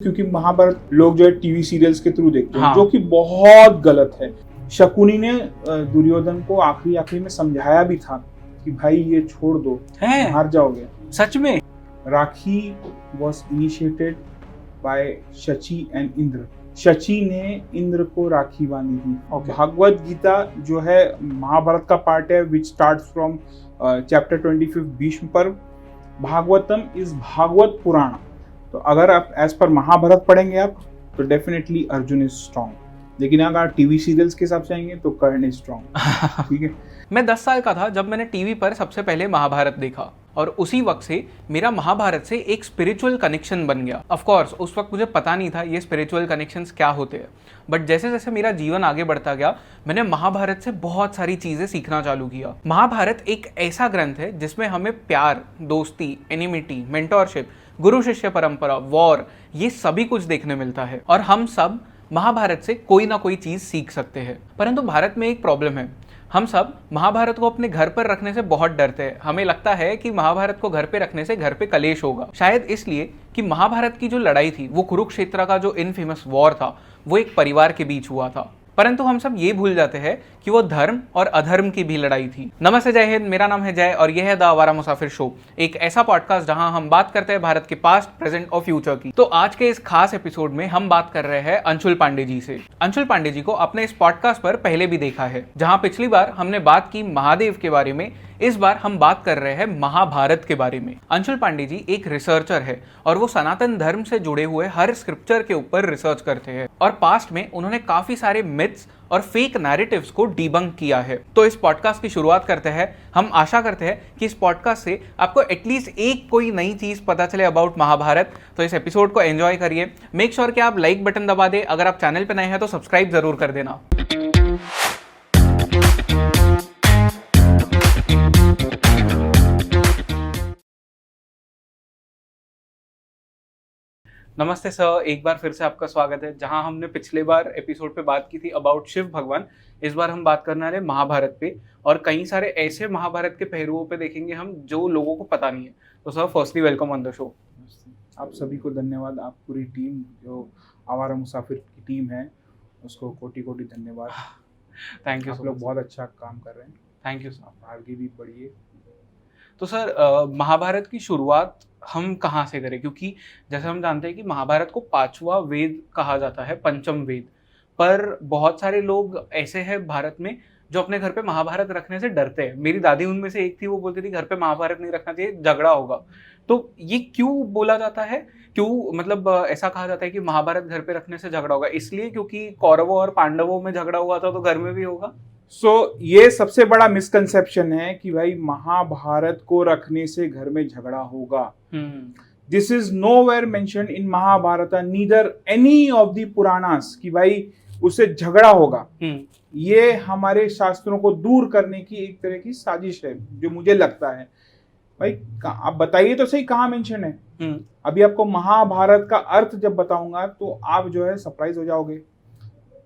क्योंकि महाभारत लोग जो है टीवी सीरियल्स के थ्रू देखते हैं, हाँ। जो कि बहुत गलत है। शकुनी ने दुर्योधन को आखिरी में समझाया भी था कि भाई ये छोड़ दो, है? हार जाओगे। सच में? Rakhi was initiated by Shachi and Indra. Shachi ने इंद्र को राखी बांधी थी। Okay. भागवत गीता जो है महाभारत का पार्ट है, which starts from chapter 25 Bhishma Parva. Bhagavatam is Bhagavata पुराण। तो अगर आप एज पर महाभारत पढ़ेंगे आप, तो डेफिनेटली अर्जुन इज स्ट्रॉन्ग, लेकिन अगर आप टीवी सीरियल्स के हिसाब से आएंगे तो कर्ण इज स्ट्रॉन्ग। ठीक है। मैं 10 साल का था जब मैंने टीवी पर सबसे पहले महाभारत देखा, और उसी वक्त से मेरा महाभारत से एक स्पिरिचुअल कनेक्शन बन गया। ऑफ कोर्स उस वक्त मुझे पता नहीं था ये स्पिरिचुअल कनेक्शंस क्या होते हैं, बट जैसे जैसे मेरा जीवन आगे बढ़ता गया, मैंने महाभारत से बहुत सारी चीजें सीखना चालू किया। महाभारत एक ऐसा ग्रंथ है जिसमें हमें प्यार, दोस्ती, एनिमिटी, मेंटोरशिप, गुरु शिष्य परंपरा, वॉर, ये सभी कुछ देखने मिलता है, और हम सब महाभारत से कोई ना कोई चीज सीख सकते हैं। परंतु भारत में एक प्रॉब्लम है, हम सब महाभारत को अपने घर पर रखने से बहुत डरते हैं। हमें लगता है कि महाभारत को घर पे रखने से घर पे कलेश होगा, शायद इसलिए कि महाभारत की जो लड़ाई थी, वो कुरुक्षेत्र का जो इनफेमस वॉर था, वो एक परिवार के बीच हुआ था। परंतु हम सब ये भूल जाते हैं कि वो धर्म और अधर्म की भी लड़ाई थी। नमस्ते, जय हिंद। मेरा नाम है जय और यह है द आवारा मुसाफिर शो, एक ऐसा पॉडकास्ट जहां हम बात करते हैं भारत के पास्ट, प्रेजेंट और फ्यूचर की। तो आज के इस खास एपिसोड में हम बात कर रहे हैं अंशुल पांडे जी से। अंशुल पांडे जी को आपने इस पॉडकास्ट पर पहले भी देखा है, जहां पिछली बार हमने बात की महादेव के बारे में। इस बार हम बात कर रहे हैं महाभारत के बारे में। अंशुल पांडे जी एक रिसर्चर है और वो सनातन धर्म से जुड़े हुए हर स्क्रिप्चर के ऊपर रिसर्च करते हैं, और पास्ट में उन्होंने काफी सारे मिथ्स और फेक नैरेटिव्स को डीबंक किया है। तो इस पॉडकास्ट की शुरुआत करते हैं। हम आशा करते हैं कि इस पॉडकास्ट से आपको एटलीस्ट एक कोई नई चीज पता चले अबाउट महाभारत। तो इस एपिसोड को एंजॉय करिए। मेक श्योर कि आप लाइक बटन दबा दें। अगर आप चैनल पर नए हैं तो सब्सक्राइब जरूर कर देना। नमस्ते सर, एक बार फिर से आपका स्वागत है। जहां हमने पिछले बार एपिसोड पे बात की थी अबाउट शिव भगवान, इस बार हम बात करने वाले महाभारत पे, और कई सारे ऐसे महाभारत के पहलुओं पे देखेंगे हम जो लोगों को पता नहीं है। तो sir, firstly welcome on the show. आप सभी को धन्यवाद। आप पूरी टीम जो आवारा मुसाफिर की टीम है, उसको कोटि कोटि धन्यवाद। Thank you. आप लोग बहुत अच्छा काम कर रहे हैं। Thank you sir. आप आगे भी बढ़िए। तो सर, महाभारत की शुरुआत हम कहाँ से करें? क्योंकि जैसे हम जानते हैं कि महाभारत को 5वां वेद कहा जाता है, पंचम वेद। पर बहुत सारे लोग ऐसे हैं भारत में जो अपने घर पे महाभारत रखने से डरते हैं। मेरी दादी उनमें से एक थी, वो बोलती थी घर पे महाभारत नहीं रखना चाहिए, झगड़ा होगा। तो ये क्यों बोला जाता है? क्यों मतलब ऐसा कहा जाता है कि महाभारत घर पे रखने से झगड़ा होगा? इसलिए क्योंकि कौरवों और पांडवों में झगड़ा हुआ था, तो घर में भी होगा? ये सबसे बड़ा मिसकंसेप्शन है कि भाई महाभारत को रखने से घर में झगड़ा होगा। This is nowhere mentioned in Mahabharat, neither any of the Puranas कि भाई उससे झगड़ा होगा। ये हमारे शास्त्रों को दूर करने की एक तरह की साजिश है, जो मुझे लगता है। भाई आप बताइए तो सही, कहाँ मेंशन है? अभी आपको महाभारत का अर्थ जब बताऊंगा तो आप जो है सरप्राइज हो जाओगे।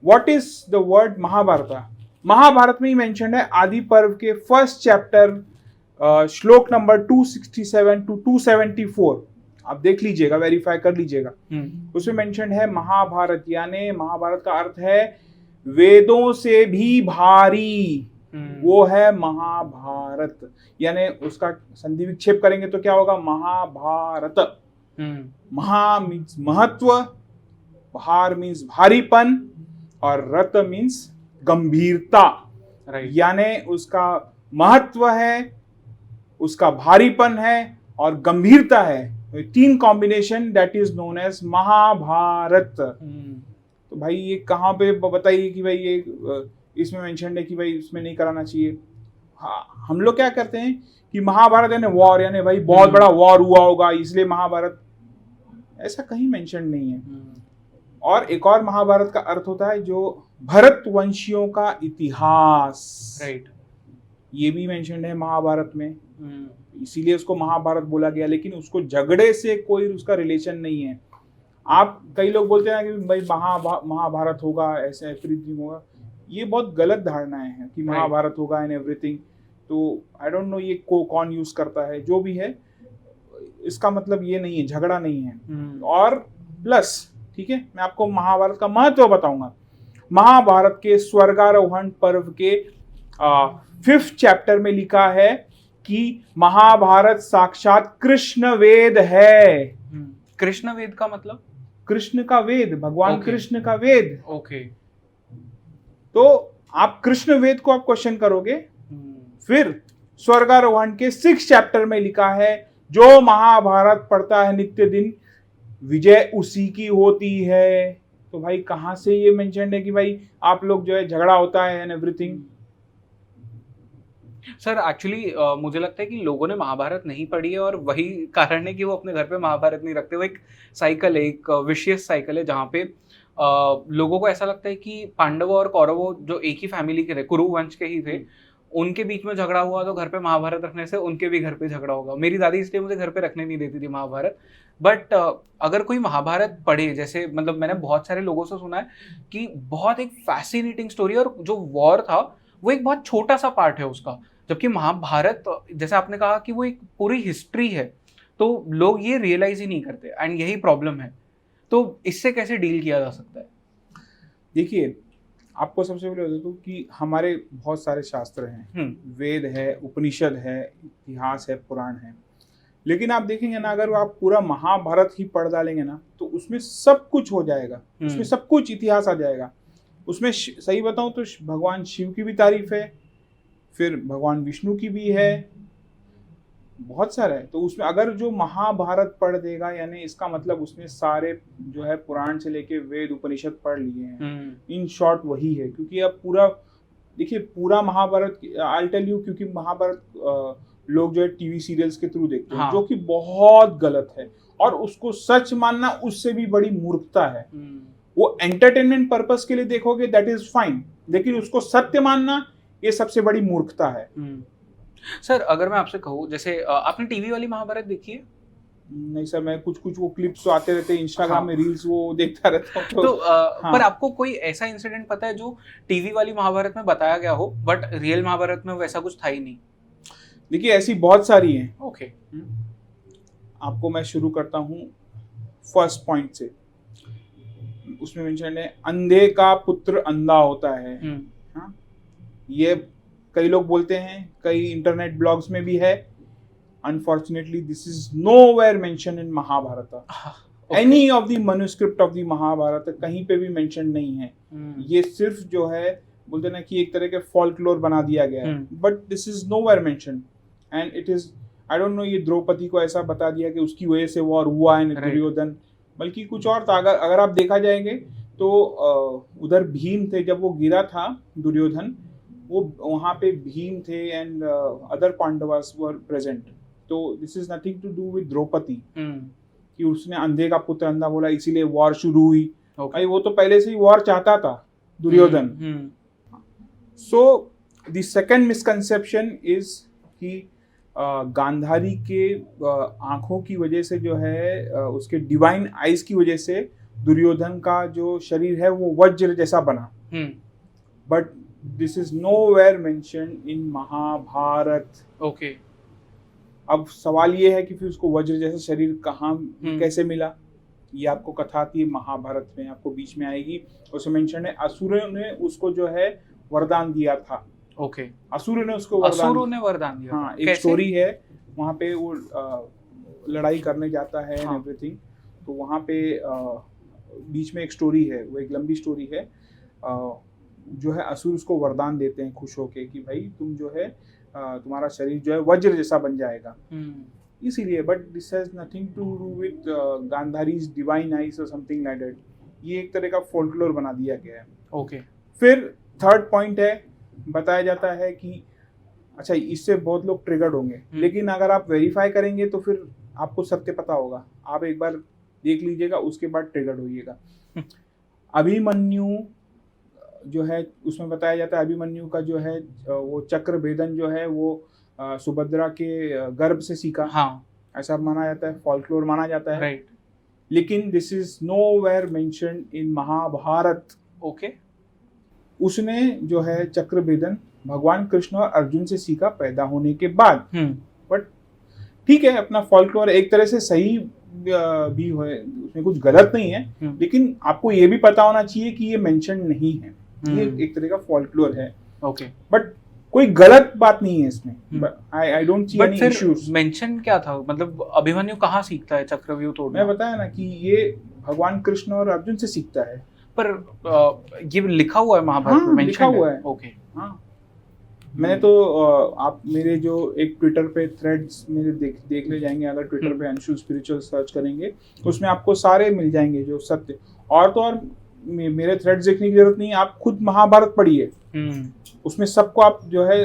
What is the word Mahabharat? Mahabharat में ही मेंशन है, आदि पर्व के फर्स्ट चैप्टर श्लोक नंबर 267 टू 274। आप देख लीजिएगा, वेरीफाई कर लीजिएगा। उसमें मेंशन है महाभारत, यानी महाभारत का अर्थ है वेदों से भी भारी, वो है महाभारत। यानी उसका संधि विक्षेप करेंगे तो क्या होगा? महाभारत। महा मीन्स महत्व, भार मीन्स भारीपन, और रत मीन्स गंभीरता। यानी उसका महत्व है, उसका भारीपन है और गंभीरता है। तो तीन combination, that is known as Mahabharat. तो भाई ये कहाँ पे बताइए कि भाई ये इसमें मेंशन है कि भाई इसमें नहीं कराना चाहिए। हाँ, हम लोग क्या करते हैं कि महाभारत यानी वॉर, यानी भाई बहुत बड़ा वॉर हुआ होगा इसलिए महाभारत, ऐसा कहीं मेंशन नहीं है। और एक और महाभारत का अर्थ होता है जो भरत वंशियों का इतिहास। राइट। ये भी मेंशन है महाभारत में, इसीलिए उसको महाभारत बोला गया। लेकिन उसको झगड़े से कोई उसका रिलेशन नहीं है। आप कई लोग बोलते हैं कि भाई महाभारत होगा, ऐसे एवरीथिंग होगा। ये बहुत गलत धारणाएं हैं कि महाभारत होगा एंड एवरीथिंग। तो आई डोंट नो ये कौन यूज करता है। जो भी है, इसका मतलब ये नहीं है, झगड़ा नहीं है। और प्लस, ठीक है, मैं आपको महाभारत का महत्व बताऊंगा। महाभारत के स्वर्गारोहण पर्व के 5th चैप्टर में लिखा है कि महाभारत साक्षात कृष्ण वेद है। कृष्ण वेद का मतलब? कृष्ण का वेद, भगवान कृष्ण का वेद। ओके। तो आप कृष्ण वेद को आप क्वेश्चन करोगे। फिर स्वर्गारोहण के 6th चैप्टर में लिखा है, जो महाभारत पढ़ता है नित्य दिन विजय उसी की होती है। तो भाई कहां से ये मेंशन है कि भाई आप लोग जो है झगड़ा होता है एंड एवरीथिंग? सर एक्चुअली मुझे लगता है कि लोगों ने महाभारत नहीं पढ़ी है और वही कारण है कि वो अपने घर पे महाभारत नहीं रखते। वो एक साइकिल है, एक विशियस साइकिल है, जहाँ पे लोगों को ऐसा लगता है कि पांडवों और कौरवों जो एक ही फैमिली के थे, कुरु वंश के ही थे, उनके बीच में झगड़ा हुआ तो घर पे महाभारत रखने से उनके भी घर पे झगड़ा होगा। मेरी दादी इसलिए मुझे घर पे रखने नहीं देती थी महाभारत। बट अगर कोई महाभारत पढ़े, जैसे मतलब मैंने बहुत सारे लोगों से सुना है कि बहुत एक फैसिनेटिंग स्टोरी, और जो वॉर था वो एक बहुत छोटा सा पार्ट है उसका, जबकि महाभारत जैसे आपने कहा कि वो एक पूरी हिस्ट्री है। तो लोग ये रियलाइज ही नहीं करते एंड यही प्रॉब्लम है। तो इससे कैसे डील किया जा सकता है? देखिए, आपको सबसे पहले बता दूं कि हमारे बहुत सारे शास्त्र हैं, वेद है, उपनिषद है, इतिहास है, पुराण है। लेकिन आप देखेंगे ना, अगर आप पूरा महाभारत ही पढ़ डालेंगे ना तो उसमें सब कुछ हो जाएगा, उसमें सब कुछ इतिहास आ जाएगा। उसमें सही बताऊं तो भगवान शिव की भी तारीफ है, फिर भगवान विष्णु की भी है, बहुत सारा है। तो उसमें अगर जो महाभारत पढ़ देगा, यानी इसका मतलब उसने सारे जो है पुराण से लेके वेद उपनिषद पढ़ लिए हैं। इन शॉर्ट वही है, क्योंकि अब पूरा देखिए, पूरा महाभारत आई टेल यू, क्योंकि महाभारत लोग जो है टीवी सीरियल्स के थ्रू देखते हैं, जो कि बहुत गलत है, और उसको सच मानना उससे भी बड़ी मूर्खता है। वो एंटरटेनमेंट पर्पस के लिए देखोगे दैट इज फाइन, लेकिन उसको सत्य मानना ये सबसे बड़ी मूर्खता है। सर अगर मैं आपसे कहूँ, जैसे आपने टीवी वाली महाभारत देखी है? नहीं सर, मैं कुछ वो क्लिप्स तो आते रहते हैं इंस्टाग्राम में, रील्स वो देखता रहता हूँ। तो पर आपको कोई ऐसा इंसिडेंट पता है जो टीवी वाली महाभारत में बताया गया हो बट रियल महाभारत में वैसा कुछ था ही नहीं? देखिए, ऐसी बहुत सारी हैं। ओके। आपको मैं शुरू करता हूँ फर्स्ट पॉइंट से। उसमें मेंशन है, अंधे का पुत्र अंधा होता है। हाँ, ये कई लोग बोलते हैं, कई इंटरनेट ब्लॉग्स में भी है। Unfortunately this is nowhere mention in Mahabharat. Any of the manuscript of the Mahabharat कहीं पे भी मेंशन नहीं है। ये सिर्फ जो है बोलते ना कि एक तरह के फॉल्कलोर बना दिया गया है, but this is nowhere mention and it is, I don't know, ये द्रौपदी को ऐसा बता दिया कि उसकी वजह से वॉर हुआ है, दुर्योधन, बल्कि कुछ और था। अगर आप देखा जाएंगे तो उधर भीम थे, जब वो गिरा था दुर्योधन, वो वहाँ पे भीम थे and other Pandavas were present. तो this is nothing to do with Draupadi कि उसने अंधे का पुत्र अंधा बोला इसीलिए वॉर शुरू हुई। भाई वो तो पहले से ही वॉर चाहता था Duryodhan. So the second misconception is कि गांधारी के आंखों की वजह से जो है, उसके डिवाइन आइज की वजह से दुर्योधन का जो शरीर है वो वज्र जैसा बना। But this is nowhere mentioned in Mahabharat. Okay. अब सवाल ये है कि फिर उसको वज्र जैसा शरीर कहाँ कैसे मिला? ये आपको कथा आती है महाभारत में, आपको बीच में आएगी। उसमें मेंशन है, असुरों ने उसको जो है वरदान दिया था। ओके। असुरों ने उसको वरदान दिया। हाँ, एक स्टोरी है, वहाँ पे वो लड़ाई करने जाता है एंड एवरीथिंग। तो वहाँ पे बीच में एक स्टोरी है, वो एक लंबी स्टोरी है। जो है असुर उसको वरदान देते हैं खुश होके कि भाई तुम जो है तुम्हारा शरीर जो है वज्र जैसा बन जाएगा। इसीलिए, but this has nothing to do with Gandhari's divine eyes और समथिंग लाइक दैट। ये एक तरह का फोल्कलोर बना दिया गया है। ओके। फिर थर्ड पॉइंट है, बताया जाता है कि अच्छा, इससे बहुत लोग ट्रिगर्ड होंगे, लेकिन अगर आप वेरीफाई करेंगे तो फिर आपको सत्य पता होगा। आप एक बार देख लीजिएगा, उसके बाद ट्रिगर्ड होइएगा। अभिमन्यु जो है, उसमें बताया जाता है अभिमन्यु का जो है वो चक्र भेदन जो है वो सुभद्रा के गर्भ से सीखा। हाँ, ऐसा माना जाता है, फॉल्कलोर माना जाता है। राइट। लेकिन this is nowhere mentioned in Mahabharat. Okay. उसने जो है चक्र भेदन भगवान कृष्ण और अर्जुन से सीखा पैदा होने के बाद। बट ठीक है, अपना फॉल्कलोर एक तरह से सही भी है, उसमें कुछ गलत नहीं है, लेकिन आपको ये भी पता होना चाहिए कि ये मेंशन नहीं है, ये एक तरह का फॉल्कलोर है। ओके, बट कोई गलत बात नहीं है इसमें। I don't see any issues. Mention क्या था, मतलब अभिमन्यु कहाँ सीखता है चक्रव्यूह तोड़ना? मैं बताया ना कि ये भगवान कृष्ण और अर्जुन से सीखता है। पर ये लिखा हुआ है महाभारत में, लिखा हुआ है। ओके, हाँ, मैंने तो आप मेरे जो एक ट्विटर पे थ्रेड्स मेरे देख ले जाएंगे, अगर ट्विटर पे अंशु स्पिरिचुअल सर्च करेंगे उसमें आपको सारे मिल जाएंगे जो सत्य। और तो और मेरे थ्रेड्स देखने की जरूरत नहीं है, आप खुद महाभारत पढ़िए, उसमें सबको आप जो है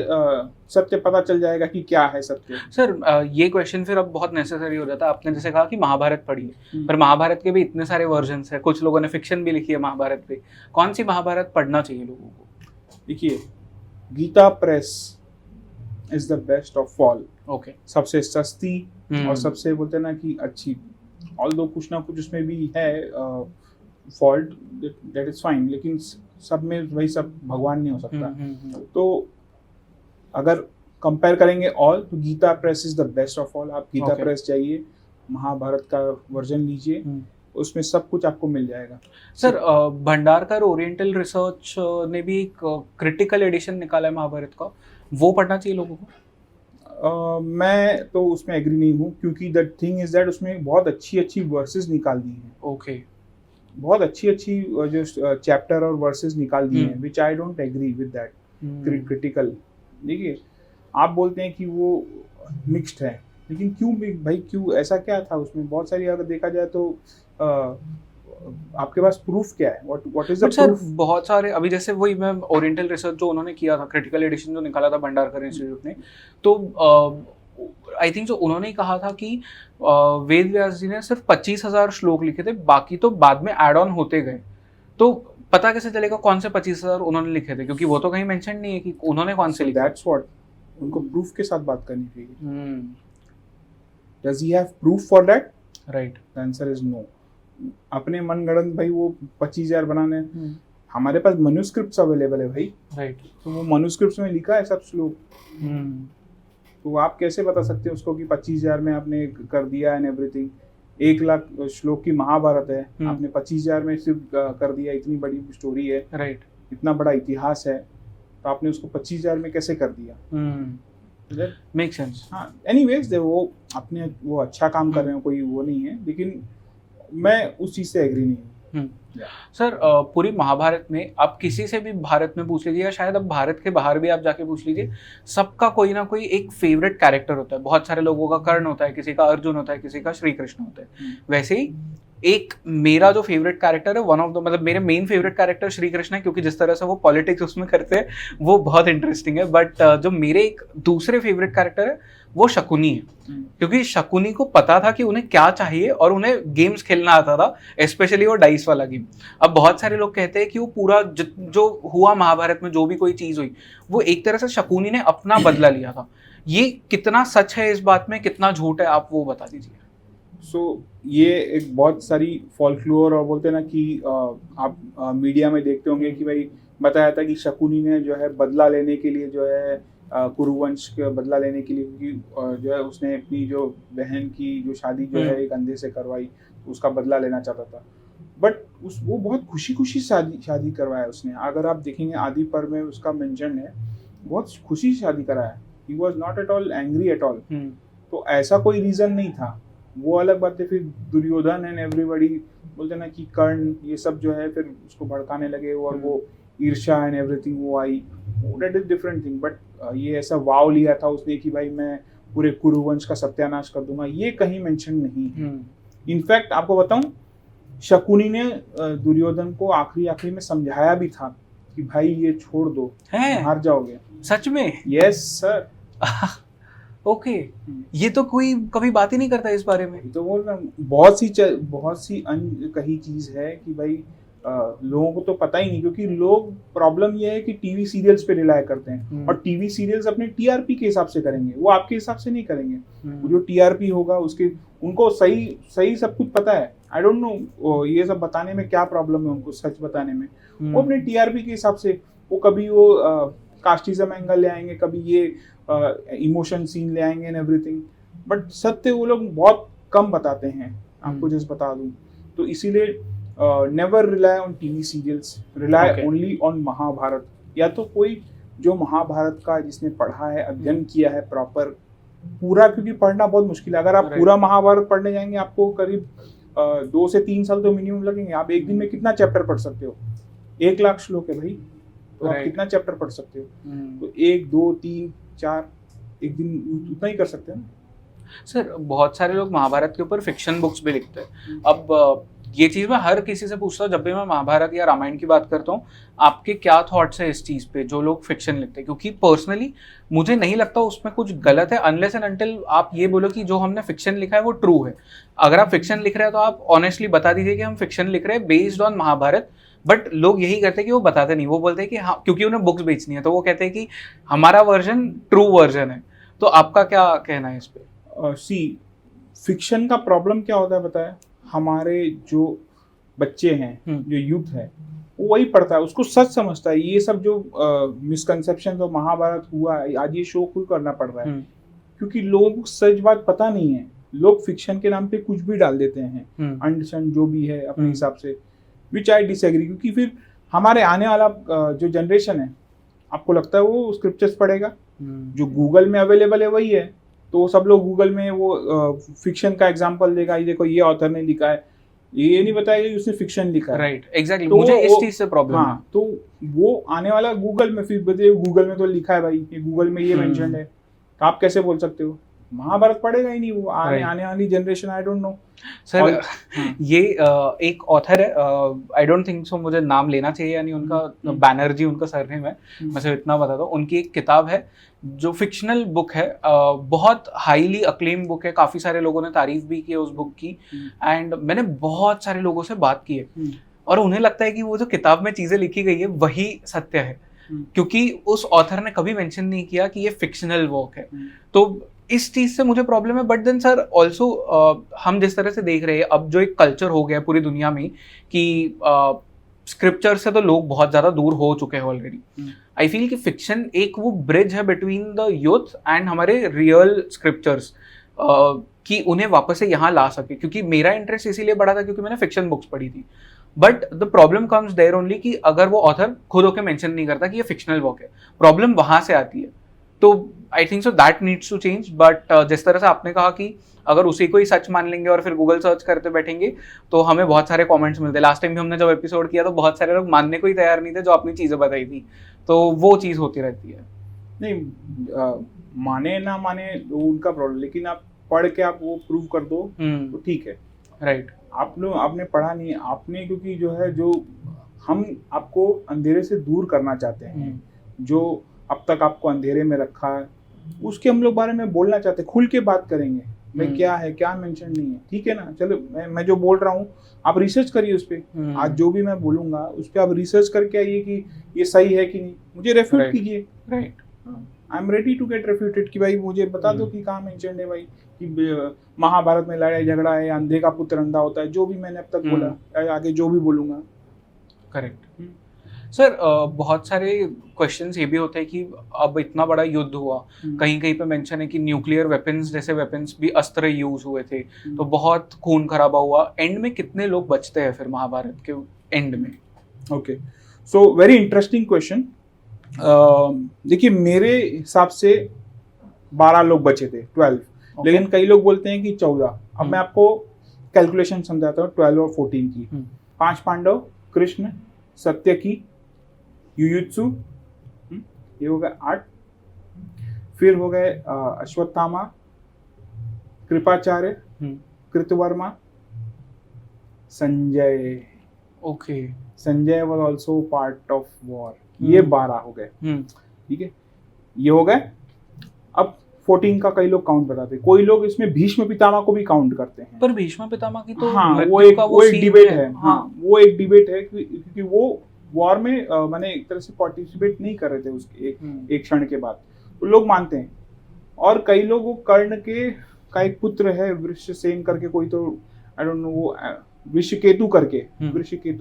सत्य पता चल जाएगा कि क्या है सत्य। सर ये क्वेश्चन फिर अब बहुत नेसेसरी हो जाता है। आपने जैसे कहा कि महाभारत पढ़िए, पर महाभारत के भी इतने सारे वर्जन्स हैं, कुछ लोगों ने फिक्शन भी लिखी है महाभारत पे। कौन सी महाभारत पढ़ना चाहिए लोगों को? देखिए, Gita Press is the best of all. Okay, सबसे सस्ती और सबसे बोलते ना कि अच्छी, ऑल्दो कुछ ना कुछ उसमें भी है फॉल्ट, दैट इज फाइन, लेकिन सब में वही सब भगवान नहीं हो सकता। तो अगर कंपेयर करेंगे ऑल, तो Gita Press is the best of all. आप गीता प्रेस जाइए, महाभारत का वर्जन लीजिए, उसमें सब कुछ आपको मिल जाएगा। सर भंडारकर ओरिएंटल रिसर्च ने भी एक क्रिटिकल एडिशन निकाला है महाभारत का, वो पढ़ना चाहिए लोगों को? मैं तो उसमें एग्री नहीं हूँ, क्योंकि द थिंग इज दैट उसमें बहुत अच्छी वर्सेस निकाल दी हैं। ओके, बहुत अच्छी जो चैप्टर और वर्सेस निकाल दिए हैं, which I don't agree with that critical. देखिए, आप बोलते हैं कि वो मिक्स्ड है, लेकिन क्यों भाई, क्यों, ऐसा क्या था उसमें? बहुत सारी, अगर देखा जाए तो आपके पास प्रूफ क्या है? What is the proof? बहुत सारे, अभी जैसे वही मैं ओरिएंटल रिसर्च जो उन्होंने किया था, क्रिटिकल एडिशन जो निकाला था भंडारकर इंस्टीट्यूट ने, तो आई थिंक जो उन्होंने कहा था कि वेद व्यास जी ने सिर्फ 25,000 श्लोक लिखे थे, बाकी तो बाद में ऐड ऑन होते गए। तो पता कैसे चलेगा कौन से 25,000 उन्होंने लिखे थे, क्योंकि वो तो कहीं मेंशन नहीं है कि उन्होंने कौन से लिखे। दैट्स व्हाट, उनको प्रूफ के साथ बात करनी चाहिए। Does he have proof for that? Right, the answer is no. अपने मनगढ़ंत भाई वो 25,000 बनाने, हमारे पास मनुस्क्रिप्ट्स अवेलेबल है भाई। राइट, तो वो मनुस्क्रिप्ट्स में लिखा है सब श्लोक। तो आप कैसे बता सकते हैं उसको कि 25,000 में आपने कर दिया एंड एवरीथिंग? 1,00,000 श्लोक की महाभारत है, आपने 25,000 में सिर्फ कर दिया? इतनी बड़ी स्टोरी है, राइट, इतना बड़ा इतिहास है, तो आपने उसको 25,000 में कैसे कर दिया? Make sense. हाँ, एनीवेज वो अपने वो अच्छा काम कर रहे हैं, कोई वो नहीं है, लेकिन मैं उस चीज से एग्री नहीं हूँ। सर पूरी महाभारत में आप किसी से भी भारत में पूछ लीजिए, या शायद अब भारत के बाहर भी आप जाके पूछ लीजिए, सबका कोई ना कोई एक फेवरेट कैरेक्टर होता है। बहुत सारे लोगों का कर्ण होता है, किसी का अर्जुन होता है, किसी का श्री कृष्ण होता है। वैसे ही एक मेरा जो फेवरेट कैरेक्टर है, वन ऑफ द, मतलब मेरे main favourite character Shri Krishna है, क्योंकि जिस तरह से वो पॉलिटिक्स उसमें करते हैं वो बहुत इंटरेस्टिंग है। बट जो मेरे एक दूसरे फेवरेट कैरेक्टर है वो शकुनी है, क्योंकि शकुनी को पता था कि उन्हें क्या चाहिए और उन्हें गेम्स खेलना आता था, स्पेशली वो डाइस वाला गेम। अब बहुत सारे लोग कहते हैं कि वो पूरा जो हुआ महाभारत में, जो भी कोई चीज हुई, वो एक तरह से शकुनी ने अपना बदला लिया था। ये कितना सच है इस बात में, कितना झूठ है, आप वो बता दीजिए। ये एक बहुत सारी फॉल्कलोर, और बोलते हैं ना कि आप मीडिया में देखते होंगे कि भाई बताया था कि शकुनी ने जो है बदला लेने के लिए, जो है कुरुवंश का बदला लेने के लिए, क्योंकि जो है उसने अपनी जो बहन की जो शादी जो है एक अंधे से करवाई, उसका बदला लेना चाहता था। बट वो बहुत खुशी खुशी शादी करवाया उसने। अगर आप देखेंगे आदि पर्व में उसका मेंशन है, बहुत खुशी शादी कराया। He was not at all angry at all. तो ऐसा कोई रीजन नहीं था। वो अलग बात है, फिर दुर्योधन एंड एवरीबॉडी बोलते ना कि कर्ण, ये सब जो है फिर उसको भड़काने लगे, और वो ईर्ष्या एंड एवरीथिंग वो आई, that is different thing. But ये ऐसा वाव लिया था उसने कि भाई मैं पूरे कुरुवंश का सत्यानाश कर दूंगा, ये कहीं मेंशन नहीं है। इनफैक्ट आपको बताऊं, शकुनी ने दुर्योधन को आखिरी में समझाया भी था कि भाई ये छोड़ दो, हार जाओगे। सच में? Yes sir. ओके, ये तो कोई कभी बात ही नहीं करता इस बारे में। तो बोल रहा हूँ, बहुत सी कही चीज है कि भाई लोगों को तो पता ही नहीं, क्योंकि लोग, प्रॉब्लम ये है कि टीवी सीरियल्स पे रिलाय करते हैं, और टीवी सीरियल्स अपने टीआरपी के हिसाब से करेंगे, वो आपके हिसाब से नहीं करेंगे। जो टीआरपी होगा उसके, उनको सही सब कुछ पता है। आई डोंट नो ये सब बताने में क्या प्रॉब्लम है उनको, सच बताने में। वो अपने टीआरपी के हिसाब से, वो कभी वो कास्टिज्म एंगल ले आएंगे, कभी ये इमोशन सीन ले आएंगे एंड एवरीथिंग, बट सत्य वो लोग बहुत कम बताते हैं। आपको जस्ट बता दूं, तो इसीलिए never rely on TV serials, rely only on Mahabharat. या तो कोई जो महाभारत का जिसने पढ़ा है, अध्ययन किया है प्रॉपर पूरा, क्योंकि पढ़ना बहुत मुश्किल है। अगर आप पूरा महाभारत पढ़ने जाएंगे आपको करीब 2 से 3 साल तो मिनिमम लगेंगे। आप एक दिन में कितना चैप्टर पढ़ सकते हो? 1 लाख श्लोक है भाई, तो आप कितना चैप्टर पढ़ सकते हो? तो 1, 2, 3, 4 एक दिन उतना ही कर सकते हैं। सर बहुत सारे लोग महाभारत के ऊपर फिक्शन बुक्स भी लिखते हैं। अब ये चीज़ मैं हर किसी से पूछता हूँ जब भी मैं महाभारत या रामायण की बात करता हूँ, आपके क्या थॉट्स है इस चीज़ पे जो लोग फिक्शन लिखते हैं? क्योंकि पर्सनली मुझे नहीं लगता उसमें कुछ गलत है, अनलेस एंड अनटिल आप ये बोलो कि जो हमने फिक्शन लिखा है वो ट्रू है। अगर आप फिक्शन लिख रहे हैं तो आप ऑनेस्टली बता दीजिए कि हम फिक्शन लिख रहे हैं बेस्ड ऑन महाभारत। बट लोग यही करते हैं कि वो बताते नहीं, वो बोलते हैं कि हाँ, क्योंकि उन्हें बुक्स बेचनी है तो वो कहते हैं कि हमारा वर्जन ट्रू वर्जन है। तो आपका क्या कहना है इस पे? सी फिक्शन का प्रॉब्लम क्या होता है पता है? हमारे जो बच्चे हैं, जो यूथ है, वो वही पढ़ता है, उसको सच समझता है। ये सब जो मिसकंसेप्शन जो महाभारत हुआ है, आज ये शो खुद करना पड़ रहा है क्योंकि लोगों को सच बात पता नहीं है। लोग फिक्शन के नाम पे कुछ भी डाल देते हैं, अंडरस्टैंड जो भी है अपने हिसाब से, विच आई डिसएग्री। क्योंकि फिर हमारे आने वाला जो जनरेशन है, आपको लगता है वो स्क्रिप्चर्स पढ़ेगा? जो गूगल में अवेलेबल है वही है, तो सब लोग गूगल में वो फिक्शन का एग्जांपल देगा, ये देखो ये ऑथर ने लिखा है, ये नहीं बताएगा कि उसने फिक्शन लिखा है। राइट, एग्जैक्टली, मुझे इस चीज से प्रॉब्लम है। तो वो आने वाला गूगल में, फिर बताइए गूगल में तो लिखा है भाई, ये गूगल में ये मेंशन है, तो आप कैसे बोल सकते हो? महाभारत पढ़ेगा ही नहीं वो आने वाली generation. I don't know sir, ये एक ऑथर है, आई डोंट थिंक सो मुझे नाम लेना चाहिए, यानी उनका बैनर्जी उनका सरनेम है, मैं सिर्फ इतना बता दूं। उनकी एक किताब है जो फिक्शनल बुक है, बहुत हाईली अक्लेम बुक है, काफ़ी सारे लोगों ने तारीफ भी की है उस बुक की। एंड मैंने बहुत सारे लोगों से बात की है और उन्हें लगता है कि वो जो किताब में चीज़ें लिखी गई है वही सत्य है, क्योंकि उस ऑथर ने कभी मेंशन नहीं किया कि ये फिक्शनल वर्क है। तो इस चीज़ से मुझे प्रॉब्लम है। बट देन सर ऑल्सो हम जिस तरह से देख रहे हैं अब जो एक कल्चर हो गया पूरी दुनिया में कि स्क्रिप्चर से तो लोग बहुत ज़्यादा दूर हो चुके हैं ऑलरेडी। आई फील कि फिक्शन एक वो ब्रिज है बिटवीन द यूथ एंड हमारे रियल स्क्रिप्चर्स, कि उन्हें वापस से यहाँ ला सके। क्योंकि मेरा इंटरेस्ट इसीलिए बढ़ा था क्योंकि मैंने फिक्शन बुक्स पढ़ी थी। But the problem comes there only कि अगर वो ऑथर खुद होकर मेंशन नहीं करता कि ये फिक्शनल वर्क है, प्रॉब्लम वहाँ से आती है। तो I think so that needs to change. But जिस तरह से आपने कहा कि अगर उसी को ही सच मान लेंगे और फिर गूगल सर्च करते बैठेंगे तो हमें बहुत सारे कमेंट्स मिलते हैं। लास्ट टाइम भी हमने जब एपिसोड किया तो बहुत सारे लोग मानने को ही तैयार नहीं थे जो आपने चीज़ें बताई थी। तो वो चीज़ होती रहती है। नहीं, माने ना माने उनका प्रॉब्लम, लेकिन आप पढ़ के आप वो प्रूव कर दो तो ठीक है। राइट, आपने पढ़ा नहीं, आपने क्योंकि जो है, जो हम आपको अंधेरे से दूर करना चाहते हैं, जो अब तक आपको अंधेरे में रखा है, उसके हम लोग बारे में बोलना चाहते हैं, खुल के बात करेंगे भाई क्या है क्या मेंशन नहीं है, ठीक है ना। चलो मैं जो बोल रहा हूँ आप रिसर्च करिए उस पर। आज जो भी मैं बोलूंगा उस पर आप रिसर्च करके आइए कि ये सही है कि नहीं, मुझे रेफ्यूट कीजिए। Right, I am ready to get refuted कि भाई मुझे बता दो कि कहाँ मेंशन है भाई, कि महाभारत में लड़ाई झगड़ा है, अंधे का पुत्र अंधा होता है, जो भी मैंने अब तक बोला, आगे जो भी बोलूंगा। करेक्ट सर, बहुत सारे क्वेश्चंस ये भी होते हैं कि अब इतना बड़ा युद्ध हुआ, कहीं कहीं पे मेंशन है कि न्यूक्लियर वेपन्स जैसे वेपन्स भी अस्त्र यूज हुए थे, तो बहुत खून खराबा हुआ। एंड में कितने लोग बचते हैं फिर महाभारत के एंड में? Okay, so very interesting question. देखिए मेरे हिसाब से 12 लोग बचे थे, 12, लेकिन कई लोग बोलते हैं कि 14। अब मैं आपको कैलकुलेशन समझाता हूँ 12 और 14 की। 5 पांडव, कृष्ण, सत्यकी, युयुत्सु, ये हो गए 8। फिर हो गए Ashwatthama, Kripacharya, Kritavarma, Sanjay. Okay, Sanjay was also part of war. ये 12 हो गए, ठीक है, ये हो गए। अब 14 का कई लोग काउंट बताते हैं, कोई लोग इसमें भीष्म पितामह को भी काउंट करते हैं। पर भीष्म पितामह की तो हाँ, वो एक डिबेट है। हाँ, वो एक डिबेट है क्योंकि वो वॉर में मैंने एक तरह से पार्टिसिपेट नहीं कर रहे थे उसके एक क्षण के बाद, तो लोग मानते हैं। और कई लोग वो कर्ण के का एक पुत्र है वृषसेन करके कोई, तो आई डोंट नो, वो वृषकेतु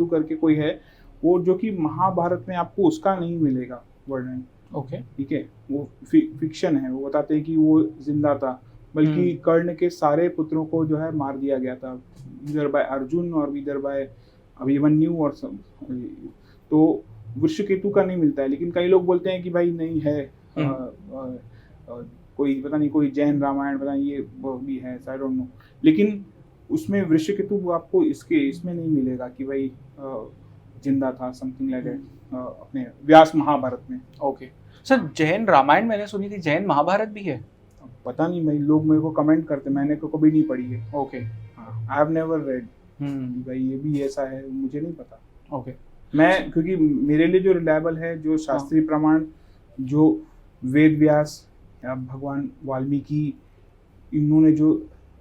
करके कोई है, वो जो कि महाभारत में आपको उसका नहीं मिलेगा वर्णन। ओके, ठीक है, वो फिक्शन है। वो बताते हैं कि वो जिंदा था, बल्कि कर्ण के सारे पुत्रों को जो है मार दिया गया था, इधर बाय अर्जुन और इधर बाय अभिमन्यु और सब। तो वृषकेतु का नहीं मिलता है, लेकिन कई लोग बोलते हैं कि भाई नहीं है, कोई पता नहीं, कोई जैन रामायण पता नहीं, ये वो भी है, आई डोंट नो, लेकिन उसमें वृषकेतु आपको इसमें नहीं मिलेगा कि भाई जिंदा था, समथिंग लाइक अपने व्यास महाभारत में। ओके सर, जैन रामायण मैंने सुनी थी, जैन महाभारत भी है? पता नहीं भाई, लोग मेरे को कमेंट करते, मैंने को कभी नहीं पढ़ी है। Okay, I have never red भाई, ये भी ऐसा है, मुझे नहीं पता। ओके, मैं क्योंकि मेरे लिए जो रिलायबल है, जो शास्त्रीय प्रमाण, जो वेद व्यास या भगवान वाल्मीकि इन्होंने जो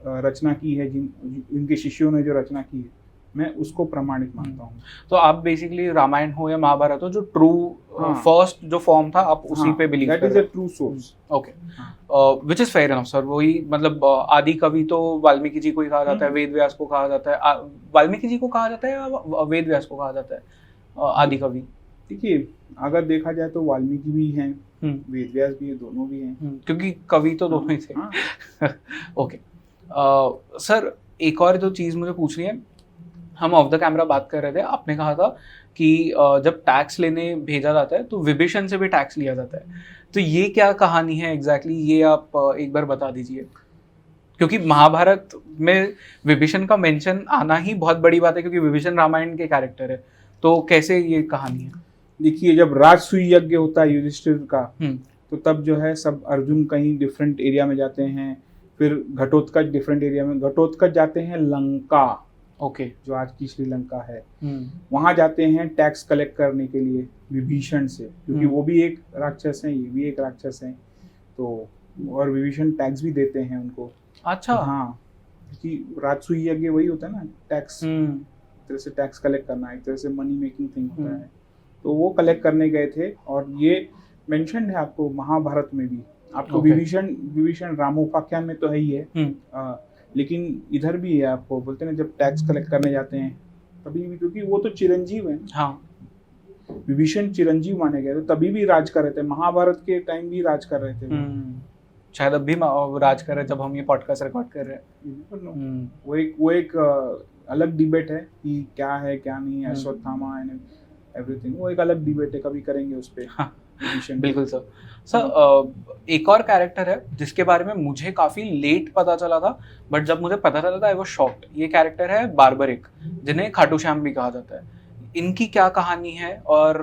रचना की है, इनके शिष्यों ने जो रचना की है, मैं उसको प्रमाणित मानता हूँ। तो आप बेसिकली रामायण हो या महाभारत हो, जो ट्रू फर्स्ट जो फॉर्म था, आप उसी पे बिलीव करते हैं? That is a true source. Okay, which is fair enough sir. वही मतलब आदि कवि तो वाल्मीकि जी को ही कहा जाता है, वेद व्यास को कहा जाता है, वाल्मीकि जी को कहा जाता है या वेद व्यास को कहा जाता है आदि कवि? देखिए, अगर देखा जाए तो वाल्मीकि भी हैं, वेद व्यास भी है, दोनों भी हैं, क्योंकि कवि तो दोनों ही थे। ओके सर, एक और जो चीज़ मुझे पूछनी है, हम ऑफ द कैमरा बात कर रहे थे, आपने कहा था कि जब टैक्स लेने भेजा जाता है तो विभीषण से भी टैक्स लिया जाता है, तो ये क्या कहानी है एग्जैक्टली, ये आप एक बार बता दीजिए, क्योंकि महाभारत में विभीषण का मेंशन आना ही बहुत बड़ी बात है, क्योंकि विभीषण रामायण के कैरेक्टर है, तो कैसे ये कहानी है? देखिए, जब राजसूय यज्ञ होता है युधिष्ठिर का, तो तब जो है सब अर्जुन कहीं डिफरेंट एरिया में जाते हैं, फिर घटोत्कच डिफरेंट एरिया में, घटोत्कच जाते हैं लंका, ओके, जो आज की श्रीलंका है, वहां जाते हैं टैक्स कलेक्ट करने के लिए विभीषण से, क्योंकि वो भी एक राक्षस है, ये भी एक राक्षस है, तो और विभीषण टैक्स भी देते हैं उनको। अच्छा, हाँ, क्योंकि राजसूय यज्ञ वही होता है ना, टैक्स, एक तरह से टैक्स कलेक्ट करना, एक तरह से मनी मेकिंग थिंग होता है, तो वो कलेक्ट करने गए थे, और ये मेंशन है आपको महाभारत में भी, आपको विभीषण रामोपाख्यान में तो है ही है, लेकिन इधर भी है, आपको बोलते हैं जब टैक्स कलेक्ट करने जाते हैं तभी भी, क्योंकि वो तो चिरंजीव है। हाँ, विभीषण चिरंजीव माने गए, तो तभी भी राज कर रहे थे, महाभारत के टाइम भी राज कर रहे थे, शायद अब भी राज कर रहे हैं जब हम ये पॉडकास्ट रिकॉर्ड कर रहे हैं। वो एक अलग डिबेट है कि क्या है क्या नहीं है, अश्वत्थामा एंड एवरीथिंग, वो एक अलग डिबेट है, कभी करेंगे उस पे। बिल्कुल सर। सर, एक और कैरेक्टर है जिसके बारे में मुझे काफी लेट पता चला था, बट जब मुझे पता चला था आई वाज शॉक्ड। ये कैरेक्टर है बार्बरिक, जिन्हें खाटू श्याम भी कहा जाता है। इनकी क्या कहानी है और